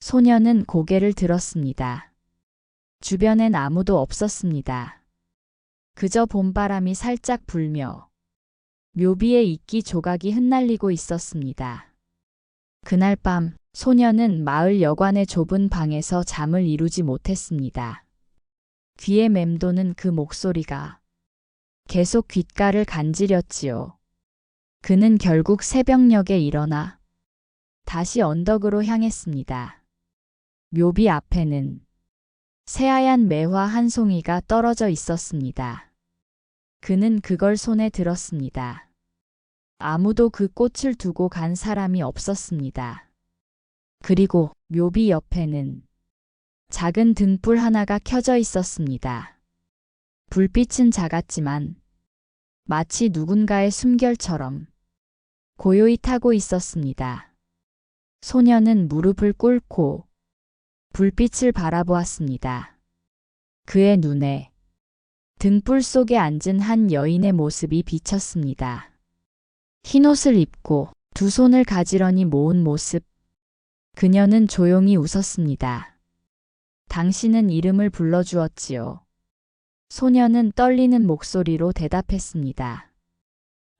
소년은 고개를 들었습니다. 주변엔 아무도 없었습니다. 그저 봄바람이 살짝 불며 묘비의 이끼 조각이 흩날리고 있었습니다. 그날 밤 소년은 마을 여관의 좁은 방에서 잠을 이루지 못했습니다. 귀에 맴도는 그 목소리가 계속 귓가를 간지렸지요. 그는 결국 새벽녘에 일어나 다시 언덕으로 향했습니다. 묘비 앞에는 새하얀 매화 한 송이가 떨어져 있었습니다. 그는 그걸 손에 들었습니다. 아무도 그 꽃을 두고 간 사람이 없었습니다. 그리고 묘비 옆에는 작은 등불 하나가 켜져 있었습니다. 불빛은 작았지만 마치 누군가의 숨결처럼 고요히 타고 있었습니다. 소녀는 무릎을 꿇고 불빛을 바라보았습니다. 그의 눈에 등불 속에 앉은 한 여인의 모습이 비쳤습니다. 흰옷을 입고 두 손을 가지런히 모은 모습. 그녀는 조용히 웃었습니다. 당신은 이름을 불러주었지요. 소녀는 떨리는 목소리로 대답했습니다.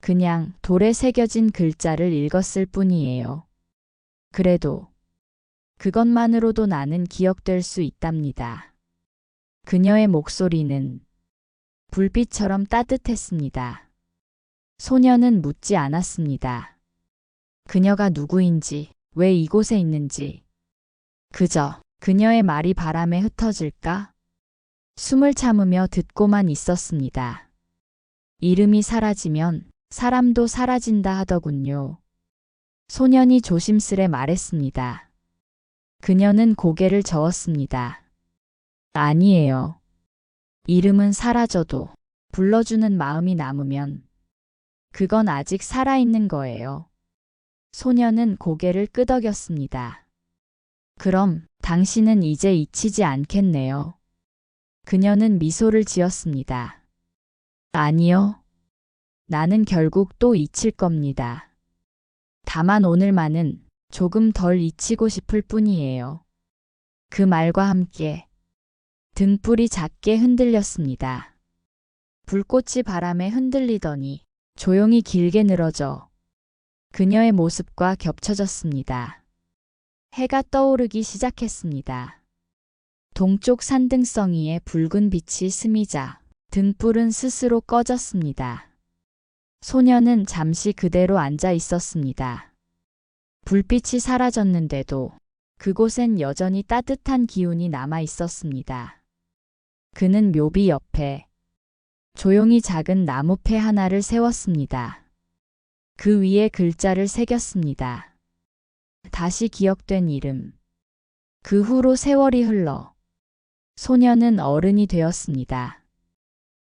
그냥 돌에 새겨진 글자를 읽었을 뿐이에요. 그래도 그것만으로도 나는 기억될 수 있답니다. 그녀의 목소리는 불빛처럼 따뜻했습니다. 소녀는 묻지 않았습니다. 그녀가 누구인지, 왜 이곳에 있는지. 그저 그녀의 말이 바람에 흩어질까? 숨을 참으며 듣고만 있었습니다. 이름이 사라지면 사람도 사라진다 하더군요. 소년이 조심스레 말했습니다. 그녀는 고개를 저었습니다. 아니에요. 이름은 사라져도 불러주는 마음이 남으면 그건 아직 살아있는 거예요. 소녀는 고개를 끄덕였습니다. 그럼 당신은 이제 잊히지 않겠네요. 그녀는 미소를 지었습니다. 아니요. 나는 결국 또 잊힐 겁니다. 다만 오늘만은 조금 덜 잊히고 싶을 뿐이에요. 그 말과 함께 등불이 작게 흔들렸습니다. 불꽃이 바람에 흔들리더니 조용히 길게 늘어져 그녀의 모습과 겹쳐졌습니다. 해가 떠오르기 시작했습니다. 동쪽 산등성이에 붉은 빛이 스미자 등불은 스스로 꺼졌습니다. 소녀는 잠시 그대로 앉아 있었습니다. 불빛이 사라졌는데도 그곳엔 여전히 따뜻한 기운이 남아 있었습니다. 그는 묘비 옆에 조용히 작은 나무패 하나를 세웠습니다. 그 위에 글자를 새겼습니다. 다시 기억된 이름. 그 후로 세월이 흘러 소녀는 어른이 되었습니다.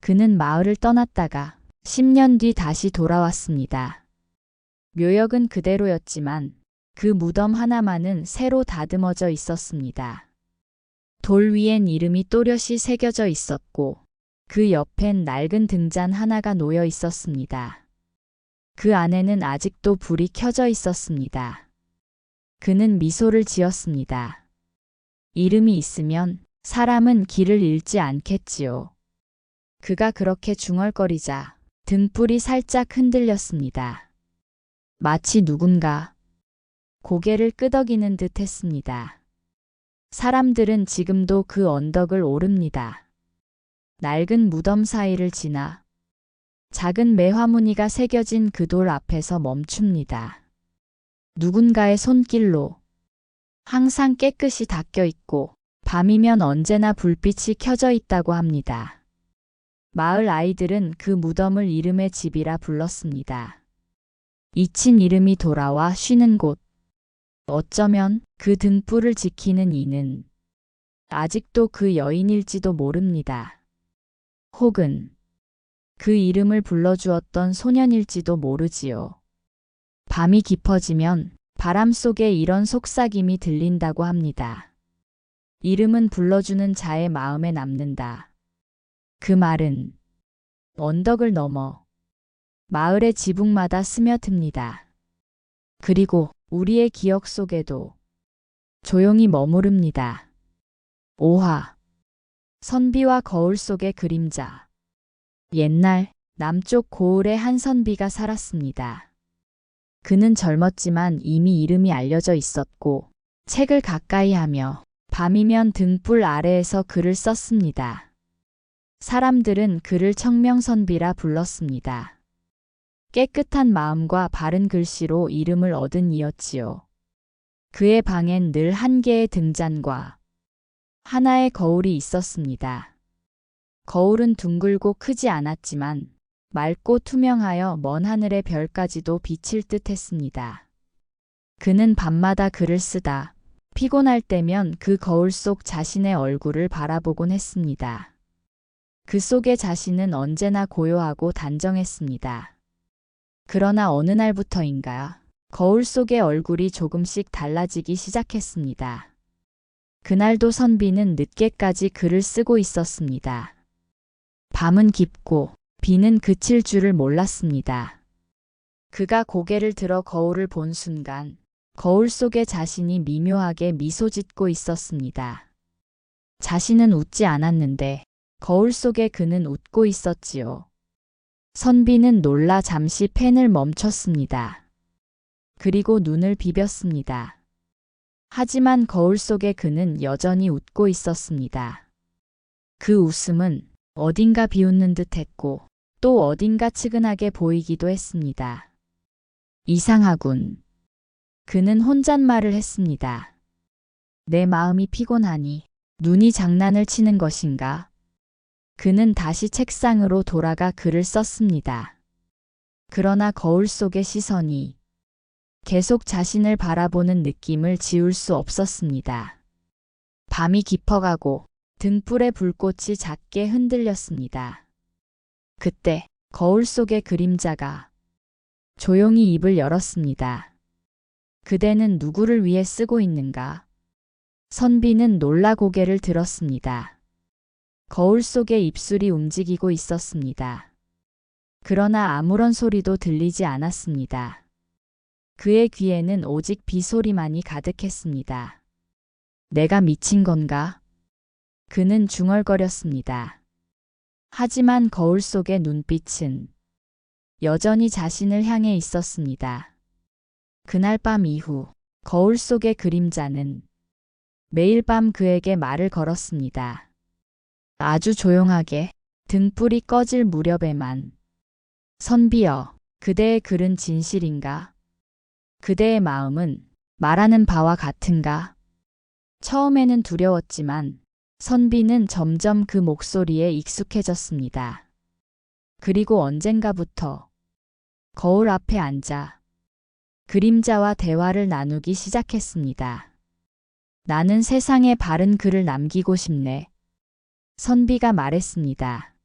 그는 마을을 떠났다가 10년 뒤 다시 돌아왔습니다. 묘역은 그대로였지만 그 무덤 하나만은 새로 다듬어져 있었습니다. 돌 위엔 이름이 또렷이 새겨져 있었고 그 옆엔 낡은 등잔 하나가 놓여 있었습니다. 그 안에는 아직도 불이 켜져 있었습니다. 그는 미소를 지었습니다. 이름이 있으면 사람은 길을 잃지 않겠지요. 그가 그렇게 중얼거리자 등불이 살짝 흔들렸습니다. 마치 누군가 고개를 끄덕이는 듯 했습니다. 사람들은 지금도 그 언덕을 오릅니다. 낡은 무덤 사이를 지나 작은 매화무늬가 새겨진 그 돌 앞에서 멈춥니다. 누군가의 손길로 항상 깨끗이 닦여 있고 밤이면 언제나 불빛이 켜져 있다고 합니다. 마을 아이들은 그 무덤을 이름의 집이라 불렀습니다. 잊힌 이름이 돌아와 쉬는 곳. 어쩌면 그 등불을 지키는 이는 아직도 그 여인일지도 모릅니다. 혹은 그 이름을 불러주었던 소년일지도 모르지요. 밤이 깊어지면 바람 속에 이런 속삭임이 들린다고 합니다. 이름은 불러주는 자의 마음에 남는다. 그 말은 언덕을 넘어 마을의 지붕마다 스며듭니다. 그리고 우리의 기억 속에도 조용히 머무릅니다. 5화 선비와 거울 속의 그림자. 옛날 남쪽 고을에 한 선비가 살았습니다. 그는 젊었지만 이미 이름이 알려져 있었고 책을 가까이 하며 밤이면 등불 아래에서 글을 썼습니다. 사람들은 그를 청명선비라 불렀습니다. 깨끗한 마음과 바른 글씨로 이름을 얻은 이였지요. 그의 방엔 늘 한 개의 등잔과 하나의 거울이 있었습니다. 거울은 둥글고 크지 않았지만 맑고 투명하여 먼 하늘의 별까지도 비칠 듯 했습니다. 그는 밤마다 글을 쓰다 피곤할 때면 그 거울 속 자신의 얼굴을 바라보곤 했습니다. 그 속의 자신은 언제나 고요하고 단정했습니다. 그러나 어느 날부터인가 거울 속의 얼굴이 조금씩 달라지기 시작했습니다. 그날도 선비는 늦게까지 글을 쓰고 있었습니다. 밤은 깊고 비는 그칠 줄을 몰랐습니다. 그가 고개를 들어 거울을 본 순간 거울 속의 자신이 미묘하게 미소 짓고 있었습니다. 자신은 웃지 않았는데 거울 속의 그는 웃고 있었지요. 선비는 놀라 잠시 펜을 멈췄습니다. 그리고 눈을 비볐습니다. 하지만 거울 속의 그는 여전히 웃고 있었습니다. 그 웃음은 어딘가 비웃는 듯 했고 또 어딘가 측은하게 보이기도 했습니다. 이상하군. 그는 혼잣말을 했습니다. 내 마음이 피곤하니 눈이 장난을 치는 것인가? 그는 다시 책상으로 돌아가 글을 썼습니다. 그러나 거울 속의 시선이 계속 자신을 바라보는 느낌을 지울 수 없었습니다. 밤이 깊어가고 등불의 불꽃이 작게 흔들렸습니다. 그때 거울 속의 그림자가 조용히 입을 열었습니다. 그대는 누구를 위해 쓰고 있는가? 선비는 놀라 고개를 들었습니다. 거울 속의 입술이 움직이고 있었습니다. 그러나 아무런 소리도 들리지 않았습니다. 그의 귀에는 오직 비소리만이 가득했습니다. 내가 미친 건가? 그는 중얼거렸습니다. 하지만 거울 속의 눈빛은 여전히 자신을 향해 있었습니다. 그날 밤 이후 거울 속의 그림자는 매일 밤 그에게 말을 걸었습니다. 아주 조용하게 등불이 꺼질 무렵에만 선비여, 그대의 글은 진실인가? 그대의 마음은 말하는 바와 같은가? 처음에는 두려웠지만 선비는 점점 그 목소리에 익숙해졌습니다. 그리고 언젠가부터 거울 앞에 앉아 그림자와 대화를 나누기 시작했습니다. 나는 세상에 바른 글을 남기고 싶네. 선비가 말했습니다.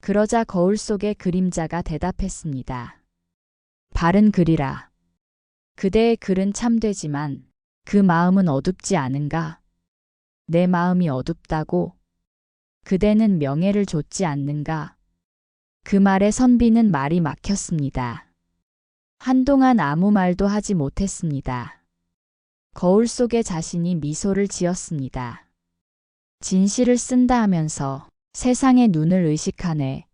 그러자 거울 속의 그림자가 대답했습니다. 바른 글이라. 그대의 글은 참되지만 그 마음은 어둡지 않은가? 내 마음이 어둡다고? 그대는 명예를 좇지 않는가? 그 말에 선비는 말이 막혔습니다. 한동안 아무 말도 하지 못했습니다. 거울 속에 자신이 미소를 지었습니다. 진실을 쓴다 하면서 세상의 눈을 의식하네.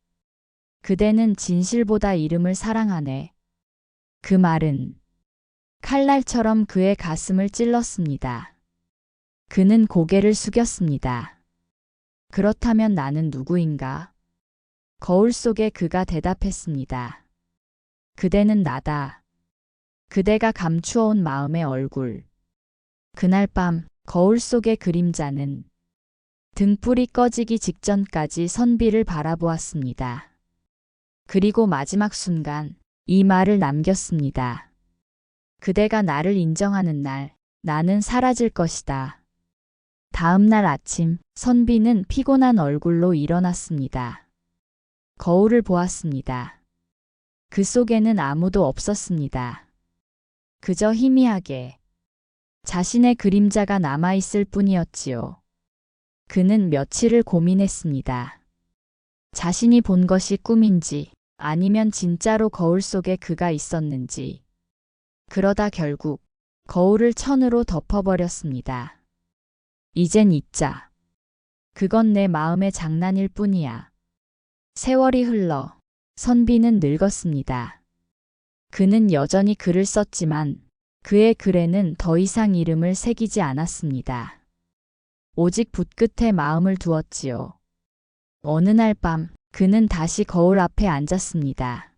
그대는 진실보다 이름을 사랑하네. 그 말은 칼날처럼 그의 가슴을 찔렀습니다. 그는 고개를 숙였습니다. 그렇다면 나는 누구인가? 거울 속에 그가 대답했습니다. 그대는 나다. 그대가 감추어온 마음의 얼굴. 그날 밤 거울 속의 그림자는 등불이 꺼지기 직전까지 선비를 바라보았습니다. 그리고 마지막 순간 이 말을 남겼습니다. 그대가 나를 인정하는 날 나는 사라질 것이다. 다음 날 아침 선비는 피곤한 얼굴로 일어났습니다. 거울을 보았습니다. 그 속에는 아무도 없었습니다. 그저 희미하게 자신의 그림자가 남아있을 뿐이었지요. 그는 며칠을 고민했습니다. 자신이 본 것이 꿈인지 아니면 진짜로 거울 속에 그가 있었는지. 그러다 결국 거울을 천으로 덮어버렸습니다. 이젠 잊자. 그건 내 마음의 장난일 뿐이야. 세월이 흘러 선비는 늙었습니다. 그는 여전히 글을 썼지만 그의 글에는 더 이상 이름을 새기지 않았습니다. 오직 붓끝에 마음을 두었지요. 어느 날 밤 그는 다시 거울 앞에 앉았습니다.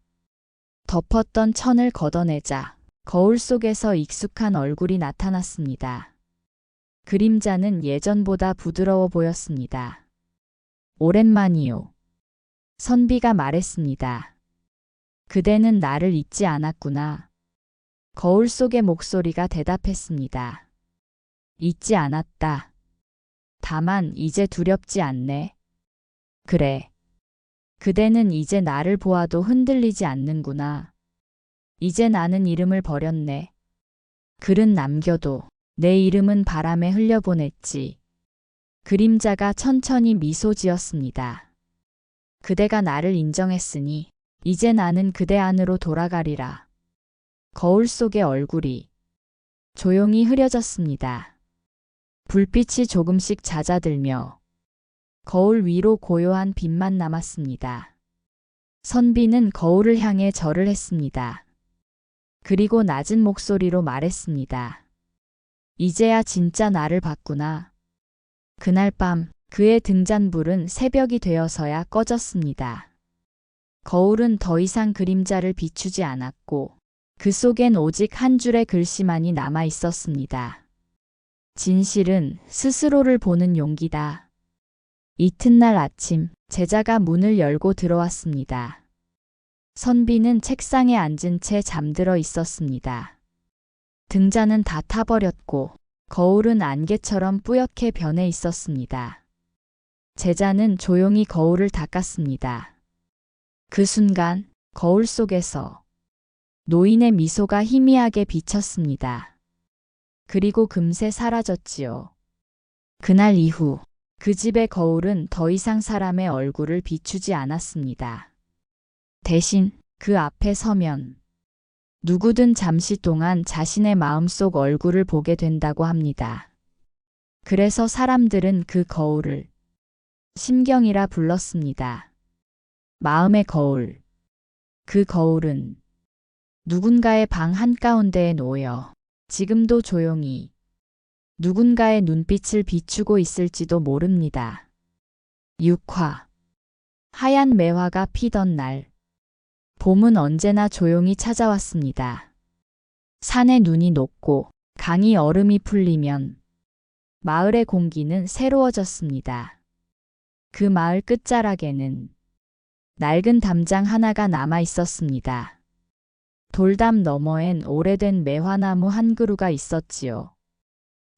덮었던 천을 걷어내자 거울 속에서 익숙한 얼굴이 나타났습니다. 그림자는 예전보다 부드러워 보였습니다. 오랜만이요. 선비가 말했습니다. 그대는 나를 잊지 않았구나. 거울 속의 목소리가 대답했습니다. 잊지 않았다. 다만 이제 두렵지 않네. 그래. 그대는 이제 나를 보아도 흔들리지 않는구나. 이제 나는 이름을 버렸네. 글은 남겨도 내 이름은 바람에 흘려보냈지. 그림자가 천천히 미소 지었습니다. 그대가 나를 인정했으니 이제 나는 그대 안으로 돌아가리라. 거울 속의 얼굴이 조용히 흐려졌습니다. 불빛이 조금씩 잦아들며 거울 위로 고요한 빛만 남았습니다. 선비는 거울을 향해 절을 했습니다. 그리고 낮은 목소리로 말했습니다. 이제야 진짜 나를 봤구나. 그날 밤 그의 등잔불은 새벽이 되어서야 꺼졌습니다. 거울은 더 이상 그림자를 비추지 않았고 그 속엔 오직 한 줄의 글씨만이 남아 있었습니다. 진실은 스스로를 보는 용기다. 이튿날 아침 제자가 문을 열고 들어왔습니다. 선비는 책상에 앉은 채 잠들어 있었습니다. 등잔은 다 타버렸고 거울은 안개처럼 뿌옇게 변해 있었습니다. 제자는 조용히 거울을 닦았습니다. 그 순간 거울 속에서 노인의 미소가 희미하게 비쳤습니다. 그리고 금세 사라졌지요. 그날 이후 그 집의 거울은 더 이상 사람의 얼굴을 비추지 않았습니다. 대신 그 앞에 서면 누구든 잠시 동안 자신의 마음속 얼굴을 보게 된다고 합니다. 그래서 사람들은 그 거울을 심경이라 불렀습니다. 마음의 거울. 그 거울은 누군가의 방 한가운데에 놓여 지금도 조용히 누군가의 눈빛을 비추고 있을지도 모릅니다. 6화. 하얀 매화가 피던 날. 봄은 언제나 조용히 찾아왔습니다. 산에 눈이 녹고 강이 얼음이 풀리면 마을의 공기는 새로워졌습니다. 그 마을 끝자락에는 낡은 담장 하나가 남아 있었습니다. 돌담 너머엔 오래된 매화나무 한 그루가 있었지요.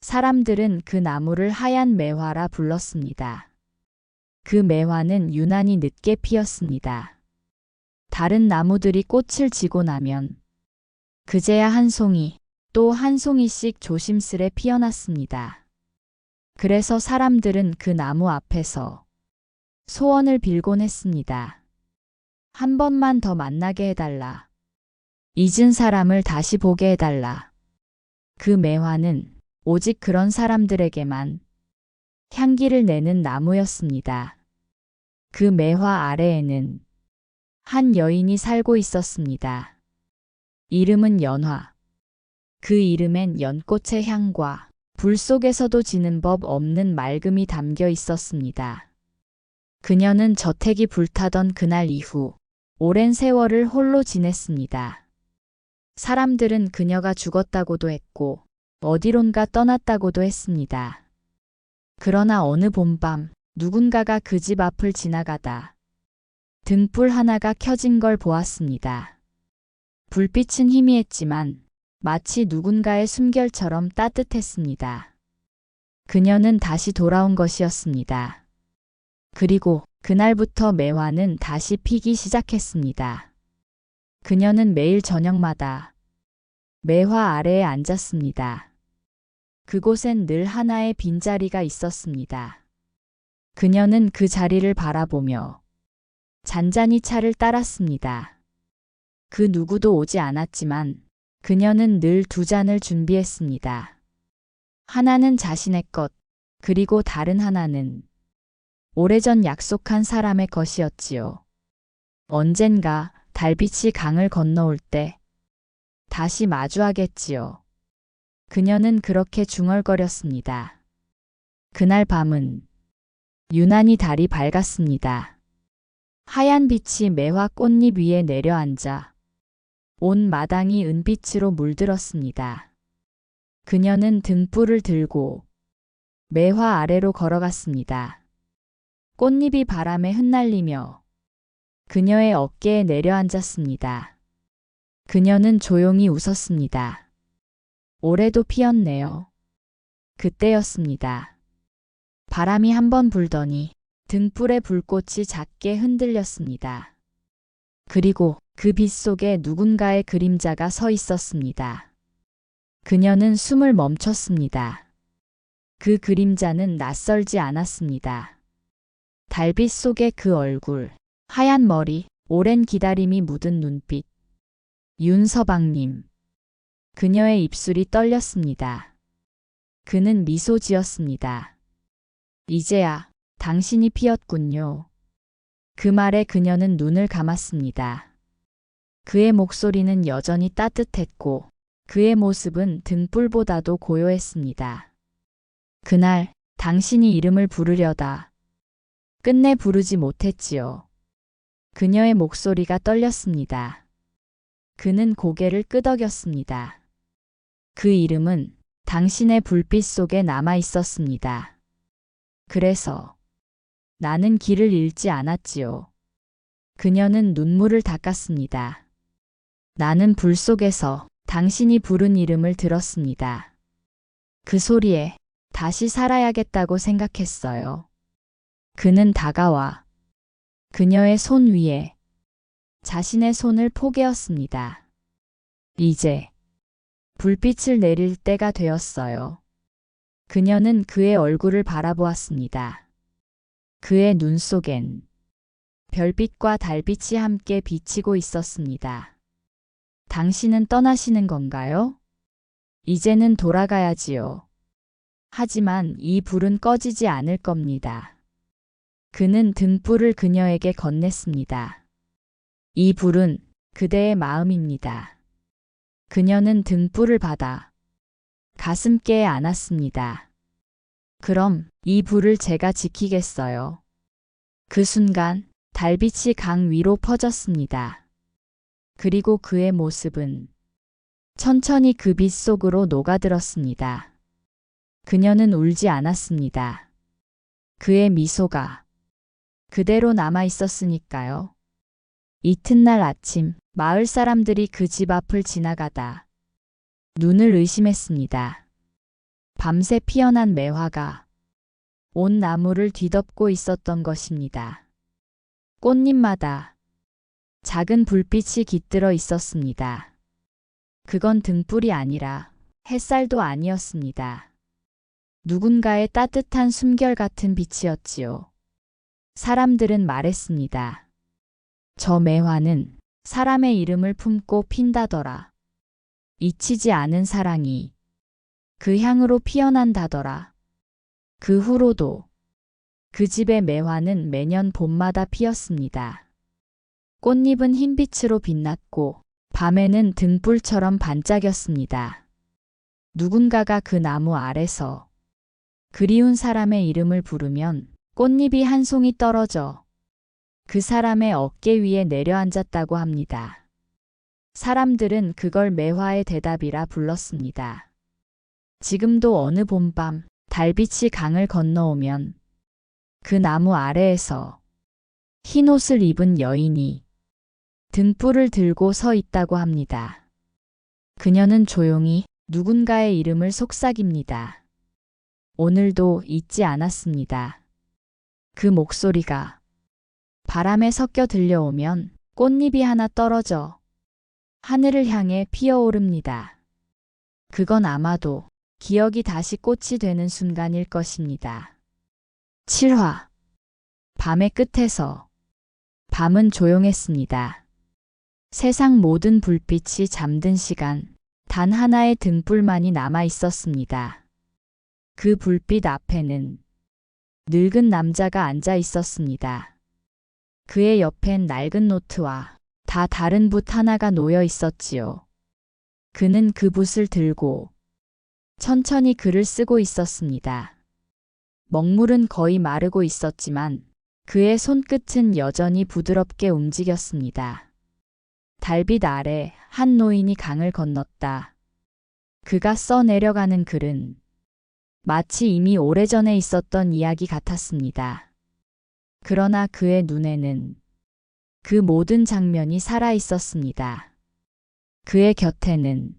사람들은 그 나무를 하얀 매화라 불렀습니다. 그 매화는 유난히 늦게 피었습니다. 다른 나무들이 꽃을 지고 나면 그제야 한 송이, 또 한 송이씩 조심스레 피어났습니다. 그래서 사람들은 그 나무 앞에서 소원을 빌곤 했습니다. 한 번만 더 만나게 해달라. 잊은 사람을 다시 보게 해달라. 그 매화는 오직 그런 사람들에게만 향기를 내는 나무였습니다. 그 매화 아래에는 한 여인이 살고 있었습니다. 이름은 연화. 그 이름엔 연꽃의 향과 불 속에서도 지는 법 없는 맑음이 담겨 있었습니다. 그녀는 저택이 불타던 그날 이후 오랜 세월을 홀로 지냈습니다. 사람들은 그녀가 죽었다고도 했고 어디론가 떠났다고도 했습니다. 그러나 어느 봄밤 누군가가 그 집 앞을 지나가다 등불 하나가 켜진 걸 보았습니다. 불빛은 희미했지만 마치 누군가의 숨결처럼 따뜻했습니다. 그녀는 다시 돌아온 것이었습니다. 그리고 그날부터 매화는 다시 피기 시작했습니다. 그녀는 매일 저녁마다 매화 아래에 앉았습니다. 그곳엔 늘 하나의 빈자리가 있었습니다. 그녀는 그 자리를 바라보며 잔잔히 차를 따랐습니다. 그 누구도 오지 않았지만 그녀는 늘 두 잔을 준비했습니다. 하나는 자신의 것, 그리고 다른 하나는 오래전 약속한 사람의 것이었지요. 언젠가 달빛이 강을 건너올 때 다시 마주하겠지요. 그녀는 그렇게 중얼거렸습니다. 그날 밤은 유난히 달이 밝았습니다. 하얀 빛이 매화 꽃잎 위에 내려앉아 온 마당이 은빛으로 물들었습니다. 그녀는 등불을 들고 매화 아래로 걸어갔습니다. 꽃잎이 바람에 흩날리며 그녀의 어깨에 내려앉았습니다. 그녀는 조용히 웃었습니다. 올해도 피었네요. 그때였습니다. 바람이 한번 불더니 등불의 불꽃이 작게 흔들렸습니다. 그리고 그 빛 속에 누군가의 그림자가 서 있었습니다. 그녀는 숨을 멈췄습니다. 그 그림자는 낯설지 않았습니다. 달빛 속의 그 얼굴, 하얀 머리, 오랜 기다림이 묻은 눈빛. 윤서방님. 그녀의 입술이 떨렸습니다. 그는 미소 지었습니다. 이제야 당신이 피었군요. 그 말에 그녀는 눈을 감았습니다. 그의 목소리는 여전히 따뜻했고 그의 모습은 등불보다도 고요했습니다. 그날 당신이 이름을 부르려다 끝내 부르지 못했지요. 그녀의 목소리가 떨렸습니다. 그는 고개를 끄덕였습니다. 그 이름은 당신의 불빛 속에 남아 있었습니다. 그래서 나는 길을 잃지 않았지요. 그녀는 눈물을 닦았습니다. 나는 불 속에서 당신이 부른 이름을 들었습니다. 그 소리에 다시 살아야겠다고 생각했어요. 그는 다가와 그녀의 손 위에 자신의 손을 포개었습니다. 이제 불빛을 내릴 때가 되었어요. 그녀는 그의 얼굴을 바라보았습니다. 그의 눈 속엔 별빛과 달빛이 함께 비치고 있었습니다. 당신은 떠나시는 건가요? 이제는 돌아가야지요. 하지만 이 불은 꺼지지 않을 겁니다. 그는 등불을 그녀에게 건넸습니다. 이 불은 그대의 마음입니다. 그녀는 등불을 받아 가슴께에 안았습니다. 그럼 이 불을 제가 지키겠어요. 그 순간 달빛이 강 위로 퍼졌습니다. 그리고 그의 모습은 천천히 그 빛 속으로 녹아들었습니다. 그녀는 울지 않았습니다. 그의 미소가 그대로 남아 있었으니까요. 이튿날 아침, 마을 사람들이 그 집 앞을 지나가다 눈을 의심했습니다. 밤새 피어난 매화가 온 나무를 뒤덮고 있었던 것입니다. 꽃잎마다 작은 불빛이 깃들어 있었습니다. 그건 등불이 아니라 햇살도 아니었습니다. 누군가의 따뜻한 숨결 같은 빛이었지요. 사람들은 말했습니다. 저 매화는 사람의 이름을 품고 핀다더라. 잊히지 않은 사랑이 그 향으로 피어난다더라. 그 후로도 그 집의 매화는 매년 봄마다 피었습니다. 꽃잎은 흰빛으로 빛났고 밤에는 등불처럼 반짝였습니다. 누군가가 그 나무 아래서 그리운 사람의 이름을 부르면 꽃잎이 한 송이 떨어져 그 사람의 어깨 위에 내려앉았다고 합니다. 사람들은 그걸 매화의 대답이라 불렀습니다. 지금도 어느 봄밤 달빛이 강을 건너오면 그 나무 아래에서 흰 옷을 입은 여인이 등불을 들고 서 있다고 합니다. 그녀는 조용히 누군가의 이름을 속삭입니다. 오늘도 잊지 않았습니다. 그 목소리가 바람에 섞여 들려오면 꽃잎이 하나 떨어져 하늘을 향해 피어오릅니다. 그건 아마도 기억이 다시 꽃이 되는 순간일 것입니다. 7화. 밤의 끝에서. 밤은 조용했습니다. 세상 모든 불빛이 잠든 시간, 단 하나의 등불만이 남아 있었습니다. 그 불빛 앞에는 늙은 남자가 앉아 있었습니다. 그의 옆엔 낡은 노트와 다 다른 붓 하나가 놓여 있었지요. 그는 그 붓을 들고 천천히 글을 쓰고 있었습니다. 먹물은 거의 마르고 있었지만 그의 손끝은 여전히 부드럽게 움직였습니다. 달빛 아래 한 노인이 강을 건넜다. 그가 써내려가는 글은 마치 이미 오래전에 있었던 이야기 같았습니다. 그러나 그의 눈에는 그 모든 장면이 살아 있었습니다. 그의 곁에는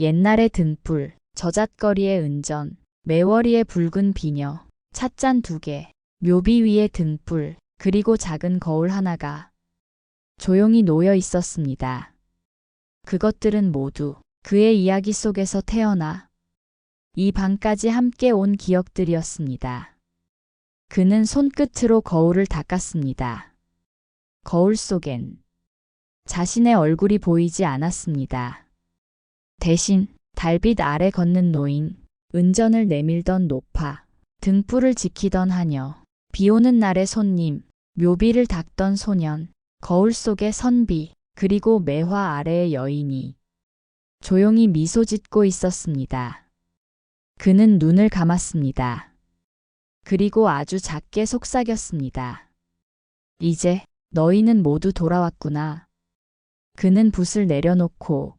옛날의 등불, 저잣거리의 은전, 매월이의 붉은 비녀, 찻잔 2개, 묘비 위의 등불, 그리고 작은 거울 하나가 조용히 놓여 있었습니다. 그것들은 모두 그의 이야기 속에서 태어나 이 방까지 함께 온 기억들이었습니다. 그는 손끝으로 거울을 닦았습니다. 거울 속엔 자신의 얼굴이 보이지 않았습니다. 대신 달빛 아래 걷는 노인, 은전을 내밀던 노파, 등불을 지키던 하녀, 비오는 날의 손님, 묘비를 닦던 소년, 거울 속의 선비, 그리고 매화 아래의 여인이 조용히 미소 짓고 있었습니다. 그는 눈을 감았습니다. 그리고 아주 작게 속삭였습니다. 이제 너희는 모두 돌아왔구나. 그는 붓을 내려놓고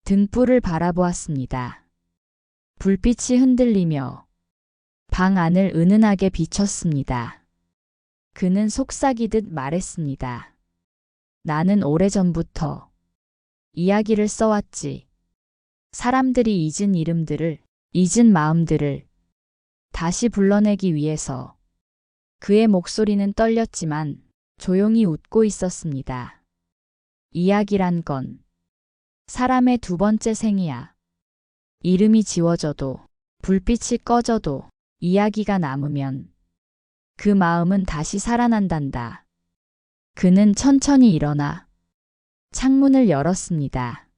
등불을 바라보았습니다. 불빛이 흔들리며 방 안을 은은하게 비췄습니다. 그는 속삭이듯 말했습니다. 나는 오래전부터 이야기를 써왔지. 사람들이 잊은 이름들을, 잊은 마음들을 다시 불러내기 위해서. 그의 목소리는 떨렸지만 조용히 웃고 있었습니다. 이야기란 건 사람의 두 번째 생이야. 이름이 지워져도, 불빛이 꺼져도 이야기가 남으면 그 마음은 다시 살아난단다. 그는 천천히 일어나 창문을 열었습니다.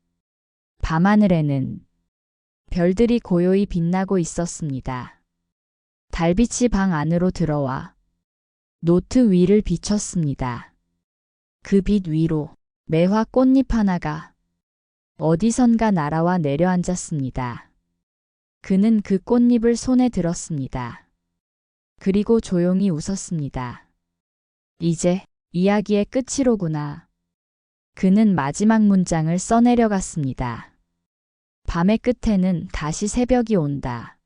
밤하늘에는 별들이 고요히 빛나고 있었습니다. 달빛이 방 안으로 들어와 노트 위를 비췄습니다. 그 빛 위로 매화 꽃잎 하나가 어디선가 날아와 내려앉았습니다. 그는 그 꽃잎을 손에 들었습니다. 그리고 조용히 웃었습니다. 이제 이야기의 끝이로구나. 그는 마지막 문장을 써내려갔습니다. 밤의 끝에는 다시 새벽이 온다.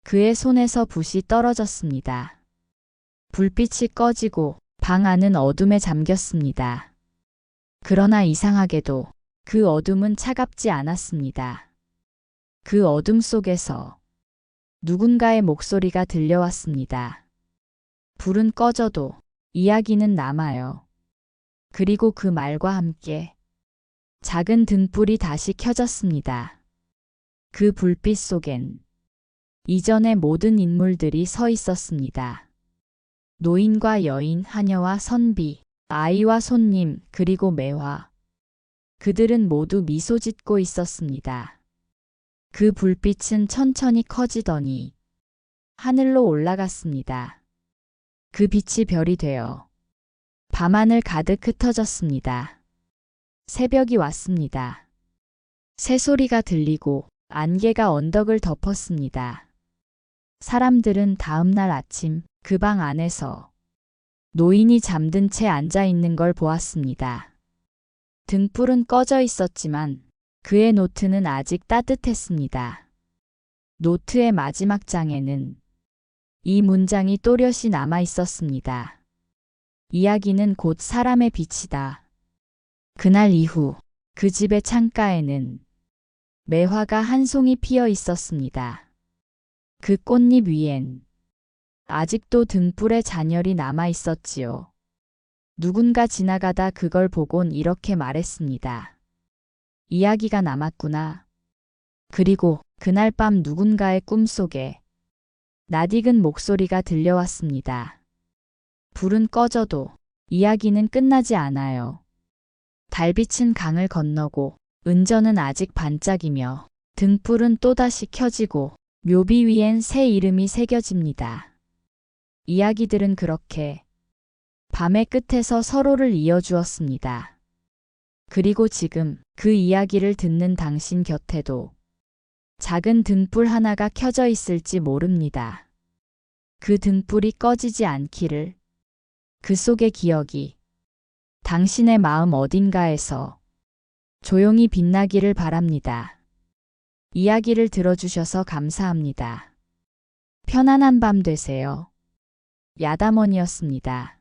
그의 손에서 붓이 떨어졌습니다. 불빛이 꺼지고 방 안은 어둠에 잠겼습니다. 그러나 이상하게도 그 어둠은 차갑지 않았습니다. 그 어둠 속에서 누군가의 목소리가 들려왔습니다. 불은 꺼져도 이야기는 남아요. 그리고 그 말과 함께 작은 등불이 다시 켜졌습니다. 그 불빛 속엔 이전의 모든 인물들이 서 있었습니다. 노인과 여인, 하녀와 선비, 아이와 손님, 그리고 매화. 그들은 모두 미소 짓고 있었습니다. 그 불빛은 천천히 커지더니 하늘로 올라갔습니다. 그 빛이 별이 되어 밤하늘 가득 흩어졌습니다. 새벽이 왔습니다. 새소리가 들리고 안개가 언덕을 덮었습니다. 사람들은 다음 날 아침 그 방 안에서 노인이 잠든 채 앉아 있는 걸 보았습니다. 등불은 꺼져 있었지만 그의 노트는 아직 따뜻했습니다. 노트의 마지막 장에는 이 문장이 또렷이 남아 있었습니다. 이야기는 곧 사람의 빛이다. 그날 이후 그 집의 창가에는 매화가 한 송이 피어 있었습니다. 그 꽃잎 위엔 아직도 등불의 잔열이 남아 있었지요. 누군가 지나가다 그걸 보곤 이렇게 말했습니다. 이야기가 남았구나. 그리고 그날 밤 누군가의 꿈속에 낯익은 목소리가 들려왔습니다. 불은 꺼져도 이야기는 끝나지 않아요. 달빛은 강을 건너고 은전은 아직 반짝이며 등불은 또다시 켜지고 묘비 위엔 새 이름이 새겨집니다. 이야기들은 그렇게 밤의 끝에서 서로를 이어주었습니다. 그리고 지금 그 이야기를 듣는 당신 곁에도 작은 등불 하나가 켜져 있을지 모릅니다. 그 등불이 꺼지지 않기를. 그 속의 기억이 당신의 마음 어딘가에서 조용히 빛나기를 바랍니다. 이야기를 들어주셔서 감사합니다. 편안한 밤 되세요. 야담원이었습니다.